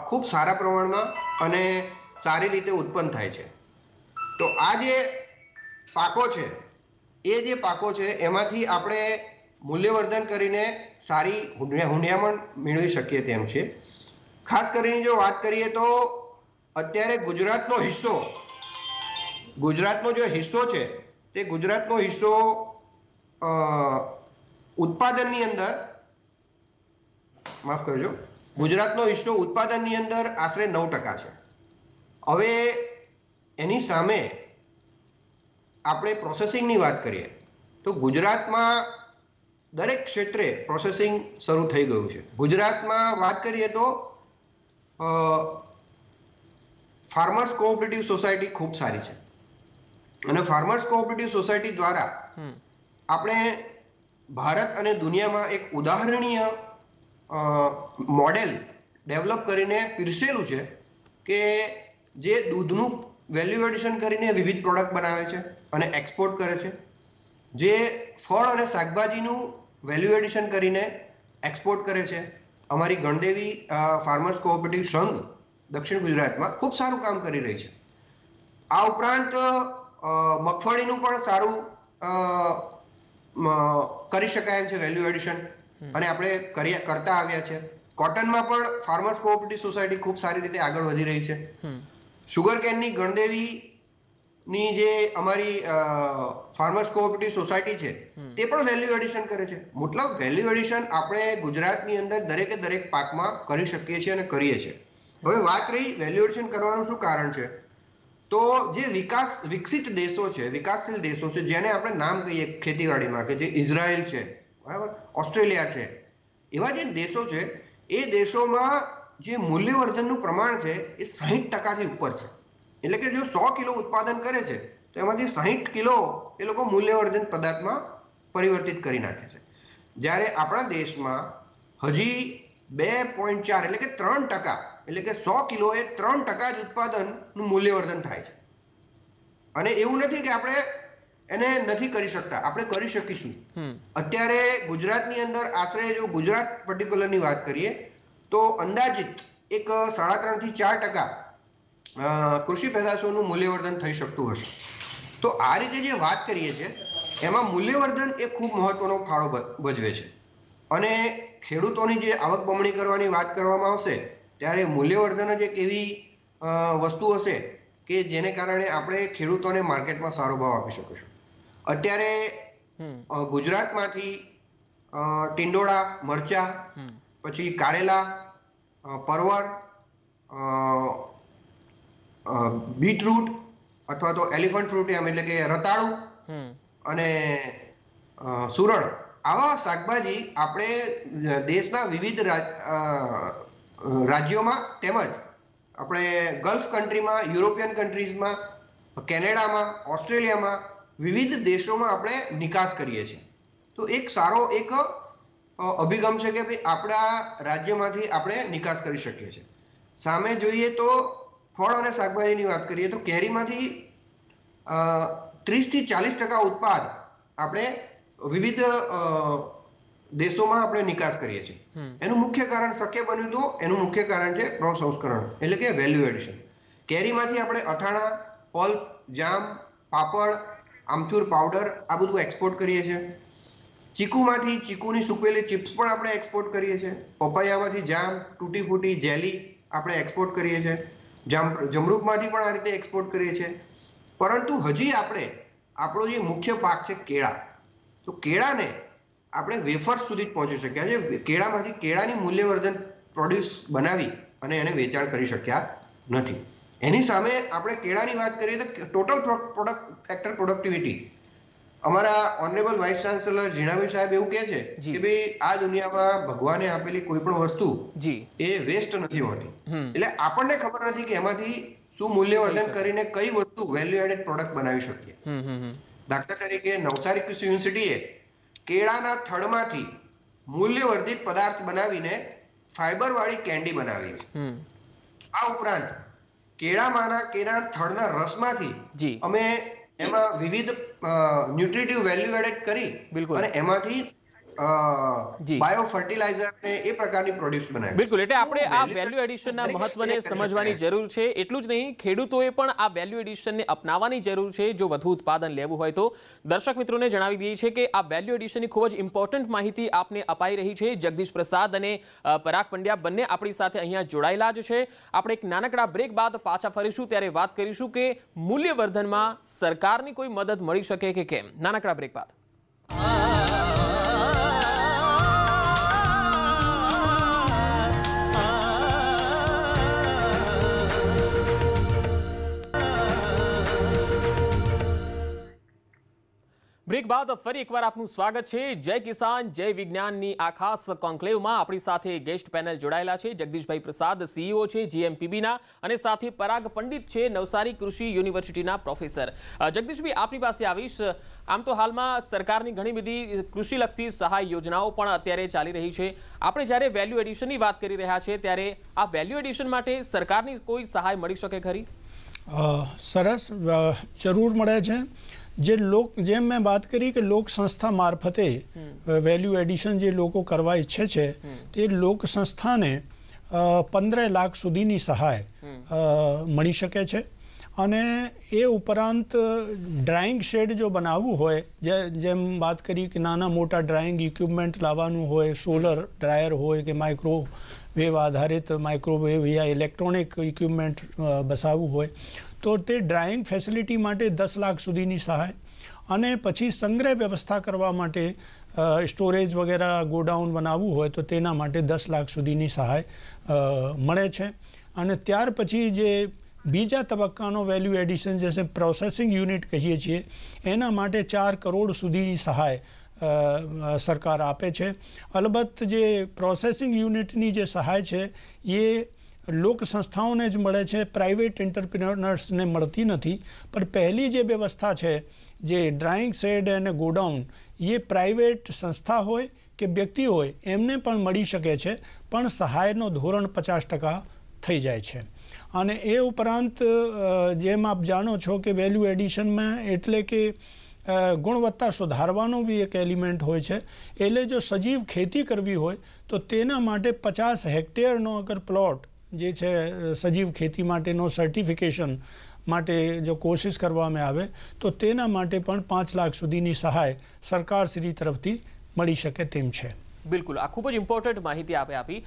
S8: ખૂબ સારા પ્રમાણમાં અને સારી રીતે ઉત્પન્ન થાય છે. તો આ જે પાકો છે એ જે પાકો છે એમાંથી આપણે મૂલ્યવર્ધન કરીને સારી હુંડિયામણ મેળવી શકીએ તેમ છે. ખાસ કરીને જો વાત કરીએ તો અત્યારે ગુજરાતનો જે હિસ્સો છે તે ગુજરાતનો હિસ્સો ઉત્પાદનની અંદર, માફ કરજો, ગુજરાતનો હિસ્સો ઉત્પાદનની અંદર આશરે 9% છે. હવે એની સામે આપણે પ્રોસેસિંગની વાત કરીએ તો ગુજરાતમાં દરેક ક્ષેત્રે પ્રોસેસિંગ શરૂ થઈ ગયું છે. ગુજરાતમાં વાત કરીએ તો ફાર્મર્સ કોઓપરેટિવ સોસાયટી ખૂબ સારી છે અને ફાર્મર્સ કોઓપરેટિવ સોસાયટી દ્વારા આપણે ભારત અને દુનિયામાં એક ઉદાહરણીય મોડેલ ડેવલપ કરીને પીરસેલું છે કે જે દૂધનું વેલ્યુ એડિશન કરીને વિવિધ પ્રોડક્ટ બનાવે છે અને એક્સપોર્ટ કરે છે, જે ફળ અને શાકભાજીનું વેલ્યુ એડિશન કરીને એક્સપોર્ટ કરે છે. અમારી ગણદેવી ફાર્મર્સ કોઓપરેટિવ સંઘ દક્ષિણ ગુજરાતમાં ખૂબ સારું કામ કરી રહી છે. આ ઉપરાંત મગફળીનું પણ સારું કરી શકાય એમ છે વેલ્યુ એડિશન અને આપણે કરતા આવ્યા છે. કોટનમાં પણ ફાર્મર્સ કોઓપરેટિવ સોસાયટી ખૂબ સારી રીતે આગળ વધી રહી છે. શુગર કેનની ગણદેવીની જે અમારી ફાર્મર્સ કોઓપરેટિવ સોસાયટી છે તે પણ વેલ્યુ એડિશન કરે છે. મતલબ વેલ્યુ એડિશન આપણે ગુજરાતની અંદર દરેકે દરેક પાકમાં કરી શકીએ છીએ અને કરીએ છીએ. હવે વાત રહી વેલ્યુ એડિશન કરવાનું શું કારણ છે, તો જે વિકસિત દેશો છે, વિકાસશીલ દેશો છે, જેને આપણે નામ કહીએ ખેતીવાડીમાં, કે જે ઇઝરાયલ છે, બરાબર, ઓસ્ટ્રેલિયા છે, એવા જે દેશો છે એ દેશોમાં જે મૂલ્યવર્ધનનું પ્રમાણ છે એ 60%થી ઉપર છે. એટલે કે જો 100 કિલો ઉત્પાદન કરે છે તો એમાંથી 60 કિલો એ લોકો મૂલ્યવર્ધન પદાર્થમાં પરિવર્તિત કરી નાખે છે. જ્યારે આપણા દેશમાં હજી 2.4 એટલે કે 3%, એટલે કે 100 કિલો એ 3% જ ઉત્પાદનનું મૂલ્યવર્ધન થાય છે. અને એવું નથી કે આપણે એને નથી કરી શકતા, આપણે કરી શકીશું. અત્યારે ગુજરાતની અંદર આશરે જો ગુજરાત પર્ટિક્યુલરની વાત કરીએ તો અંદાજિત એક 3.5 થી 4% કૃષિ પેદાશોનું મૂલ્યવર્ધન થઈ શકતું હશે. તો આ રીતે જે વાત કરીએ છીએ એમાં મૂલ્યવર્ધન એ ખૂબ મહત્વનો ફાળો ભજવે છે. અને ખેડૂતોની જે આવક બમણી કરવાની વાત કરવામાં આવશે ત્યારે મૂલ્યવર્ધન જ એક એવી વસ્તુ હશે કે જેને કારણે આપણે ખેડૂતોને માર્કેટમાં સારો ભાવ આપી શકીશું. અત્યારે ગુજરાતમાંથી ટિંડોળા, મરચા, પછી કારેલા, પરવર, બીટરૂટ અથવા તો એલિફન્ટ ફ્રૂટ એટલે કે રતાળુ અને સુરણ, આવા શાકભાજી આપણે દેશના વિવિધ રાજ્યોમાં તેમજ આપણે ગલ્ફ કન્ટ્રીમાં, યુરોપિયન કન્ટ્રીઝમાં, કેનેડામાં, ઓસ્ટ્રેલિયામાં, વિવિધ દેશોમાં આપણે નિકાસ કરીએ છીએ. તો એક સારો એક અભિગમ છે કે ભાઈ આપણા રાજ્યમાંથી આપણે નિકાસ કરી શકીએ છીએ. સામે જોઈએ તો ફળ અને શાકભાજીની વાત કરીએ તો કેરીમાંથી 30 થી 40% ઉત્પાદ આપણે વિવિધ દેશોમાં આપણે નિકાસ કરીએ છીએ. એનું મુખ્ય કારણ શક્ય બન્યું તો એનું મુખ્ય કારણ છે પ્રસંસ્કરણ એટલે કે વેલ્યુ એડિશન. કેરીમાંથી આપણે અથાણા, પલ્પ, જામ, પાપડ, આમચૂર પાવડર આ બધું એક્સપોર્ટ કરીએ છીએ. ચીકુમાંથી ચીકુની સૂકવેલી ચિપ્સ પણ આપણે એક્સપોર્ટ કરીએ છીએ. પપૈયામાંથી જામ, તૂટી ફૂટી, જેલી આપણે એક્સપોર્ટ કરીએ છીએ. જમરૂકમાંથી પણ આ રીતે એક્સપોર્ટ કરીએ છીએ. પરંતુ હજી આપણે આપણો જે મુખ્ય પાક છે કેળા, તો કેળાને આપણે વેફર્સ સુધી જ પહોંચી શક્યા છે. કેળામાંથી કેળાની મૂલ્યવર્ધન પ્રોડ્યુસ બનાવી અને એને વેચાણ કરી શક્યા નથી. એની સામે આપણે કેળાની વાત કરીએ તો ટોટલ પ્રોડક્ટ ફેક્ટર પ્રોડક્ટિવિટી અમારા ઓનરેબલ વાઇસ ચાન્સેલર ઝીણાભાઈ સાહેબ એવું કહે છે કે ભાઈ આ દુનિયામાં ભગવાને આપેલી કોઈ પણ વસ્તુ એ વેસ્ટ નથી હોતી. એટલે આપણને ખબર નથી કે એમાંથી શું મૂલ્યવર્ધન કરીને કઈ વસ્તુ વેલ્યુ એડેડ પ્રોડક્ટ બનાવી શકીએ. દાખલા તરીકે નવસારી કૃષિ યુનિવર્સિટીએ કેળાના થડમાંથી મૂલ્યવર્ધિત પદાર્થ બનાવીને ફાઈબર વાળી કેન્ડી બનાવી છે. આ ઉપરાંત કેળાના થડના રસમાંથી અમે એમાં વિવિધ ન્યુટ્રિટિવ વેલ્યુ એડેડ કરી અને એમાંથી બાયો ફર્ટિલાઇઝર ને એ પ્રકારની પ્રોડ્યુસ બનાવી.
S1: બિલકુલ, એટલે આપણે આ વેલ્યુ એડિશનના મહત્વને સમજવાની જરૂર છે. એટલું જ નહીં, ખેડૂતોએ પણ આ વેલ્યુ એડિશનને અપનાવવાની જરૂર છે જો વધુ ઉત્પાદન લેવું હોય તો. દર્શક મિત્રોને જણાવી દઈએ છે કે આ વેલ્યુ એડિશનની ખૂબ જ ઇમ્પોર્ટન્ટ માહિતી આપને અપાઈ રહી છે. જગદીશ પ્રસાદ અને પરાગ પંડ્યા બંને આપણી સાથે અહીંયા જોડાયેલા જ છે. આપણે એક નાનકડા બ્રેક બાદ પાછા ફરીશું ત્યારે વાત કરીશું કે મૂલ્યવર્ધનમાં સરકારની કોઈ મદદ મળી શકે કે કેમ. નાનકડા બ્રેક બાદ. બ્રેક બાદ ફરી એકવાર આપનું સ્વાગત છે. જય કિસાન જય વિજ્ઞાનની આ ખાસ કોન્ક્લેવમાં આપણી સાથે ગેસ્ટ પેનલ જોડાયેલા છે. જગદીશભાઈ પ્રસાદ સીઈઓ છે જીએમપીબીના અને સાથે પરાગ પંડિત છે નવસારી કૃષિ યુનિવર્સિટીના પ્રોફેસર. જગદીશભાઈ, આપની પાસે આવીશ. આમ તો હાલમાં સરકારની ઘણી બધી કૃષિલક્ષી સહાય યોજનાઓ પણ અત્યારે ચાલી રહી છે. આપણે જ્યારે વેલ્યુ એડિશનની વાત કરી રહ્યા છીએ ત્યારે આ વેલ્યુ એડિશન માટે સરકારની કોઈ સહાય મળી શકે ખરી?
S7: સરસ, જરૂર મળે છે. જેમ મેં વાત કરી કે લોક સંસ્થા મારફતે વેલ્યુ એડિશન જે લોકો કરવા ઈચ્છે છે તે લોક સંસ્થાને 15 લાખ સુધીની સહાય મળી શકે છે. અને એ ઉપરાંત ડ્રાઇંગ શેડ જો બનાવવું હોય, જેમ વાત કરી કે નાના મોટા ડ્રાઇંગ ઇક્વિપમેન્ટ લાવવાનું હોય, સોલર ડ્રાયર હોય કે માઇક્રોવેવ આધારિત માઇક્રોવેવ યા ઇલેક્ટ્રોનિક ઇક્વિપમેન્ટ બસાવવું હોય તો તે ડ્રાઇંગ ફેસિલિટી માટે 10 લાખ સુધીની સહાય. અને પછી સંગ્રહ વ્યવસ્થા કરવા માટે સ્ટોરેજ વગેરે ગોડાઉન બનાવવું હોય તો તેના માટે 10 લાખ સુધીની સહાય મળે છે. અને ત્યાર પછી જે બીજા તબક્કાનો વેલ્યુ એડિશન જે પ્રોસેસિંગ યુનિટ કહીએ છીએ એના માટે 4 કરોડ સુધીની સહાય સરકાર આપે છે. અલબત્ત જે પ્રોસેસિંગ યુનિટની જે સહાય છે એ લોક સંસ્થાઓને જ મળે છે, પ્રાઇવેટ એન્ટરપ્રિનર્સને મળતી નથી. પણ પહેલી જે વ્યવસ્થા છે જે ડ્રાઇંગ શેડ અને ગોડાઉન એ પ્રાઇવેટ સંસ્થા હોય કે વ્યક્તિ હોય એમને પણ મળી શકે છે, પણ સહાયનો ધોરણ 50% થઈ જાય છે. અને એ ઉપરાંત જેમ આપ જાણો છો કે વેલ્યુ એડિશનમાં એટલે કે ગુણવત્તા સુધારવાનો બી એક એલિમેન્ટ હોય છે. એટલે જો સજીવ ખેતી કરવી હોય તો તેના માટે 50 હેક્ટેરનો અગર પ્લોટ જે છે સજીવ ખેતી માટેનો સર્ટિફિકેશન માટે જો કોશિશ કરવામાં આવે તો તેના માટે પણ 5 લાખ સુધીની સહાય સરકારશ્રી તરફથી મળી શકે તેમ છે.
S1: બિલકુલ, આ ખૂબ જ ઇમ્પોર્ટન્ટ માહિતી આપે આપી.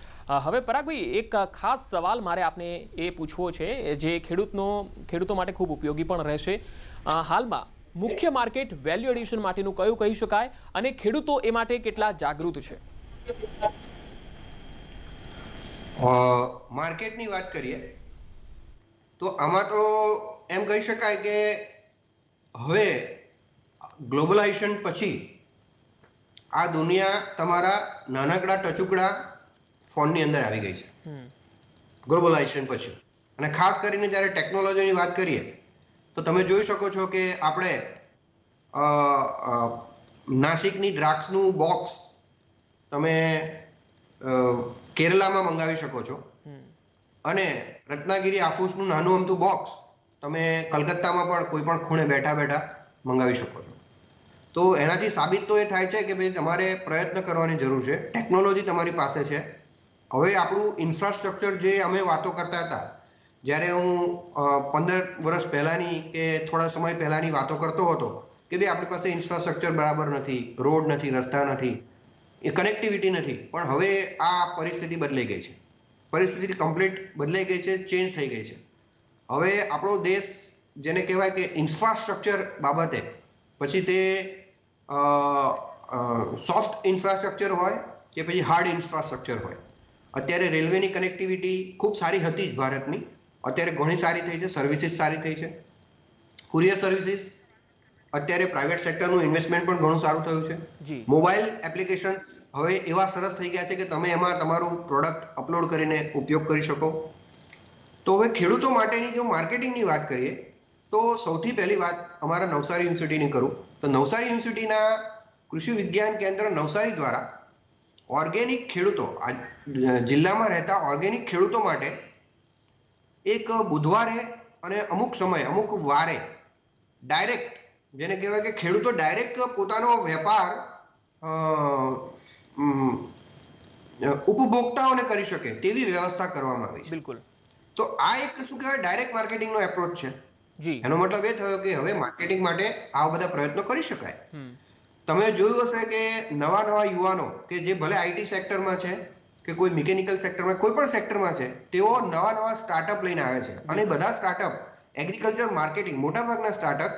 S1: હવે પરાગભાઈ, એક ખાસ સવાલ મારે આપને એ પૂછવો છે જે ખેડૂતો માટે ખૂબ ઉપયોગી પણ રહેશે. હાલમાં મુખ્ય માર્કેટ વેલ્યુ એડિશન માટેનું કયું કહી શકાય અને ખેડૂતો એ માટે કેટલા જાગૃત છે?
S8: માર્કેટની વાત કરીએ તો આમાં તો એમ કહી શકાય કે હવે ગ્લોબલાઇઝેશન પછી આ દુનિયા તમારા નાનકડા ટચુકડા ફોનની અંદર આવી ગઈ છે ગ્લોબલાઇઝેશન પછી. અને ખાસ કરીને જ્યારે ટેકનોલોજીની વાત કરીએ તો તમે જોઈ શકો છો કે આપણે નાસિકની દ્રાક્ષનું બોક્સ તમે કેરલામાં મંગાવી શકો છો અને રત્નાગીરી આફૂસનું નાનું અમથું બોક્સ તમે કલકત્તામાં પણ કોઈ પણ ખૂણે બેઠા બેઠા મંગાવી શકો છો. તો એનાથી સાબિત તો એ થાય છે કે ભાઈ તમારે પ્રયત્ન કરવાની જરૂર છે, ટેકનોલોજી તમારી પાસે છે. હવે આપણું ઇન્ફ્રાસ્ટ્રક્ચર જે અમે વાતો કરતા હતા જ્યારે હું 15 વર્ષ પહેલાંની કે થોડા સમય પહેલાંની વાતો કરતો હતો કે ભાઈ આપણી પાસે ઇન્ફ્રાસ્ટ્રક્ચર બરાબર નથી, રોડ નથી, રસ્તા નથી, એ કનેક્ટિવિટી નથી. પણ હવે આ પરિસ્થિતિ બદલાઈ ગઈ છે, પરિસ્થિતિ કમ્પ્લીટ બદલાઈ ગઈ છે, ચેન્જ થઈ ગઈ છે. હવે આપણો દેશ જેને કહેવાય કે ઇન્ફ્રાસ્ટ્રક્ચર બાબતે પછી તે સોફ્ટ ઇન્ફ્રાસ્ટ્રક્ચર હોય કે પછી હાર્ડ ઇન્ફ્રાસ્ટ્રક્ચર હોય. અત્યારે રેલવેની કનેક્ટિવિટી ખૂબ સારી હતી જ ભારતની, અત્યારે ઘણી સારી થઈ છે, સર્વિસીસ સારી થઈ છે, કુરિયર સર્વિસીસ, અત્યારે પ્રાઇવેટ સેક્ટરનું ઇન્વેસ્ટમેન્ટ પણ ઘણું સારું થયું છે. મોબાઈલ એપ્લિકેશન્સ હવે એવા સરસ થઈ ગયા છે કે તમે એમાં તમારું પ્રોડક્ટ અપલોડ કરીને ઉપયોગ કરી શકો. તો હવે ખેડૂતો માટેની જો માર્કેટિંગની વાત કરીએ તો સૌથી પહેલી વાત અમારા નવસારી યુનિવર્સિટીની કરું તો નવસારી યુનિવર્સિટીના કૃષિ વિજ્ઞાન કેન્દ્ર નવસારી દ્વારા ઓર્ગેનિક ખેડૂતો, જિલ્લામાં રહેતા ઓર્ગેનિક ખેડૂતો માટે એક બુધવારે અને અમુક સમય અમુક વારે ડાયરેક્ટ, જેને કહેવાય કે ખેડૂતો ડાયરેક્ટ પોતાનો વેપાર ઉપભોક્તાઓને કરી શકે તેવી વ્યવસ્થા કરવામાં આવી છે.
S1: બિલકુલ.
S8: તો આ એક શું કહેવાય ડાયરેક્ટ માર્કેટિંગનો એપ્રોચ છે. એનો મતલબ એ થયો કે હવે માર્કેટિંગ માટે આવા બધા પ્રયત્નો કરી શકાય. તમે જોયું હશે કે નવા યુવાનો કે જે ભલે આઈટી સેક્ટરમાં છે કે કોઈ મિકેનિકલ સેક્ટરમાં, કોઈ પણ સેક્ટરમાં છે, તેઓ નવા સ્ટાર્ટઅપ લઈને આવે છે. અને બધા સ્ટાર્ટઅપ એગ્રીકલ્ચર માર્કેટિંગ, મોટાભાગના સ્ટાર્ટઅપ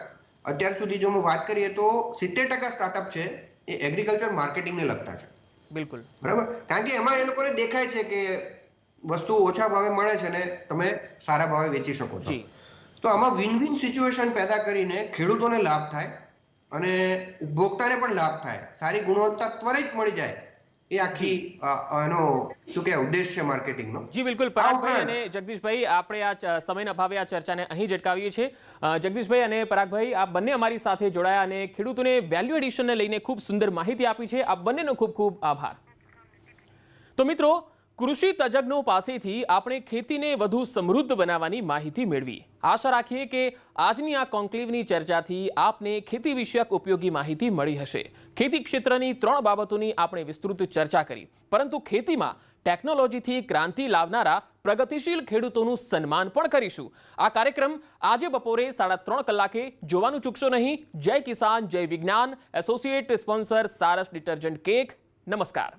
S8: અત્યાર સુધી જો હું વાત કરીએ તો 70% સ્ટાર્ટઅપ છે એ એગ્રીકલ્ચર માર્કેટિંગને લગતા છે.
S1: બિલકુલ,
S8: બરાબર. કારણ કે એમાં એ લોકોને દેખાય છે કે વસ્તુ ઓછા ભાવે મળે છે ને તમે સારા ભાવે વેચી શકો છો. તો આમાં વિન વિન સિચ્યુએશન પેદા કરીને ખેડૂતોને લાભ થાય અને ઉપભોક્તાને પણ લાભ થાય, સારી ગુણવત્તા ત્વરિત મળી જાય, એ આખી એનો શું કહેવાય ઉદ્દેશ છે માર્કેટિંગનો.
S1: જી બિલકુલ. પરાગભાઈ અને જગદીશભાઈ, આપણે આ સમયના અભાવે આ ચર્ચાને અહીં જ અટકાવીએ છીએ. જગદીશભાઈ અને પરાગભાઈ, આ બંને અમારી સાથે જોડાયા અને ખેડૂતોને વેલ્યુ એડિશનને લઈને ખૂબ સુંદર માહિતી આપી છે. આ બંનેનો ખૂબ ખૂબ આભાર. તો મિત્રો, કૃષિ તજજ્ઞો પાસેથી આપણે ખેતીને વધુ સમૃદ્ધ બનાવવાની માહિતી મેળવી. આશા રાખીએ કે આજની આ કોન્ક્લેવની ચર્ચાથી આપને ખેતી વિષયક ઉપયોગી માહિતી મળી હશે. ખેતી ક્ષેત્રની 3 બાબતોની આપણે વિસ્તૃત ચર્ચા કરી, પરંતુ ખેતીમાં ટેકનોલોજીથી ક્રાંતિ લાવનારા પ્રગતિશીલ ખેડૂતોનું સન્માન પણ કરીશું. આ કાર્યક્રમ આજે બપોરે 3:30 કલાકે જોવાનું ચૂકશો નહીં. જય કિસાન, જય વિજ્ઞાન. Associate sponsor Saras detergent cake. નમસ્કાર.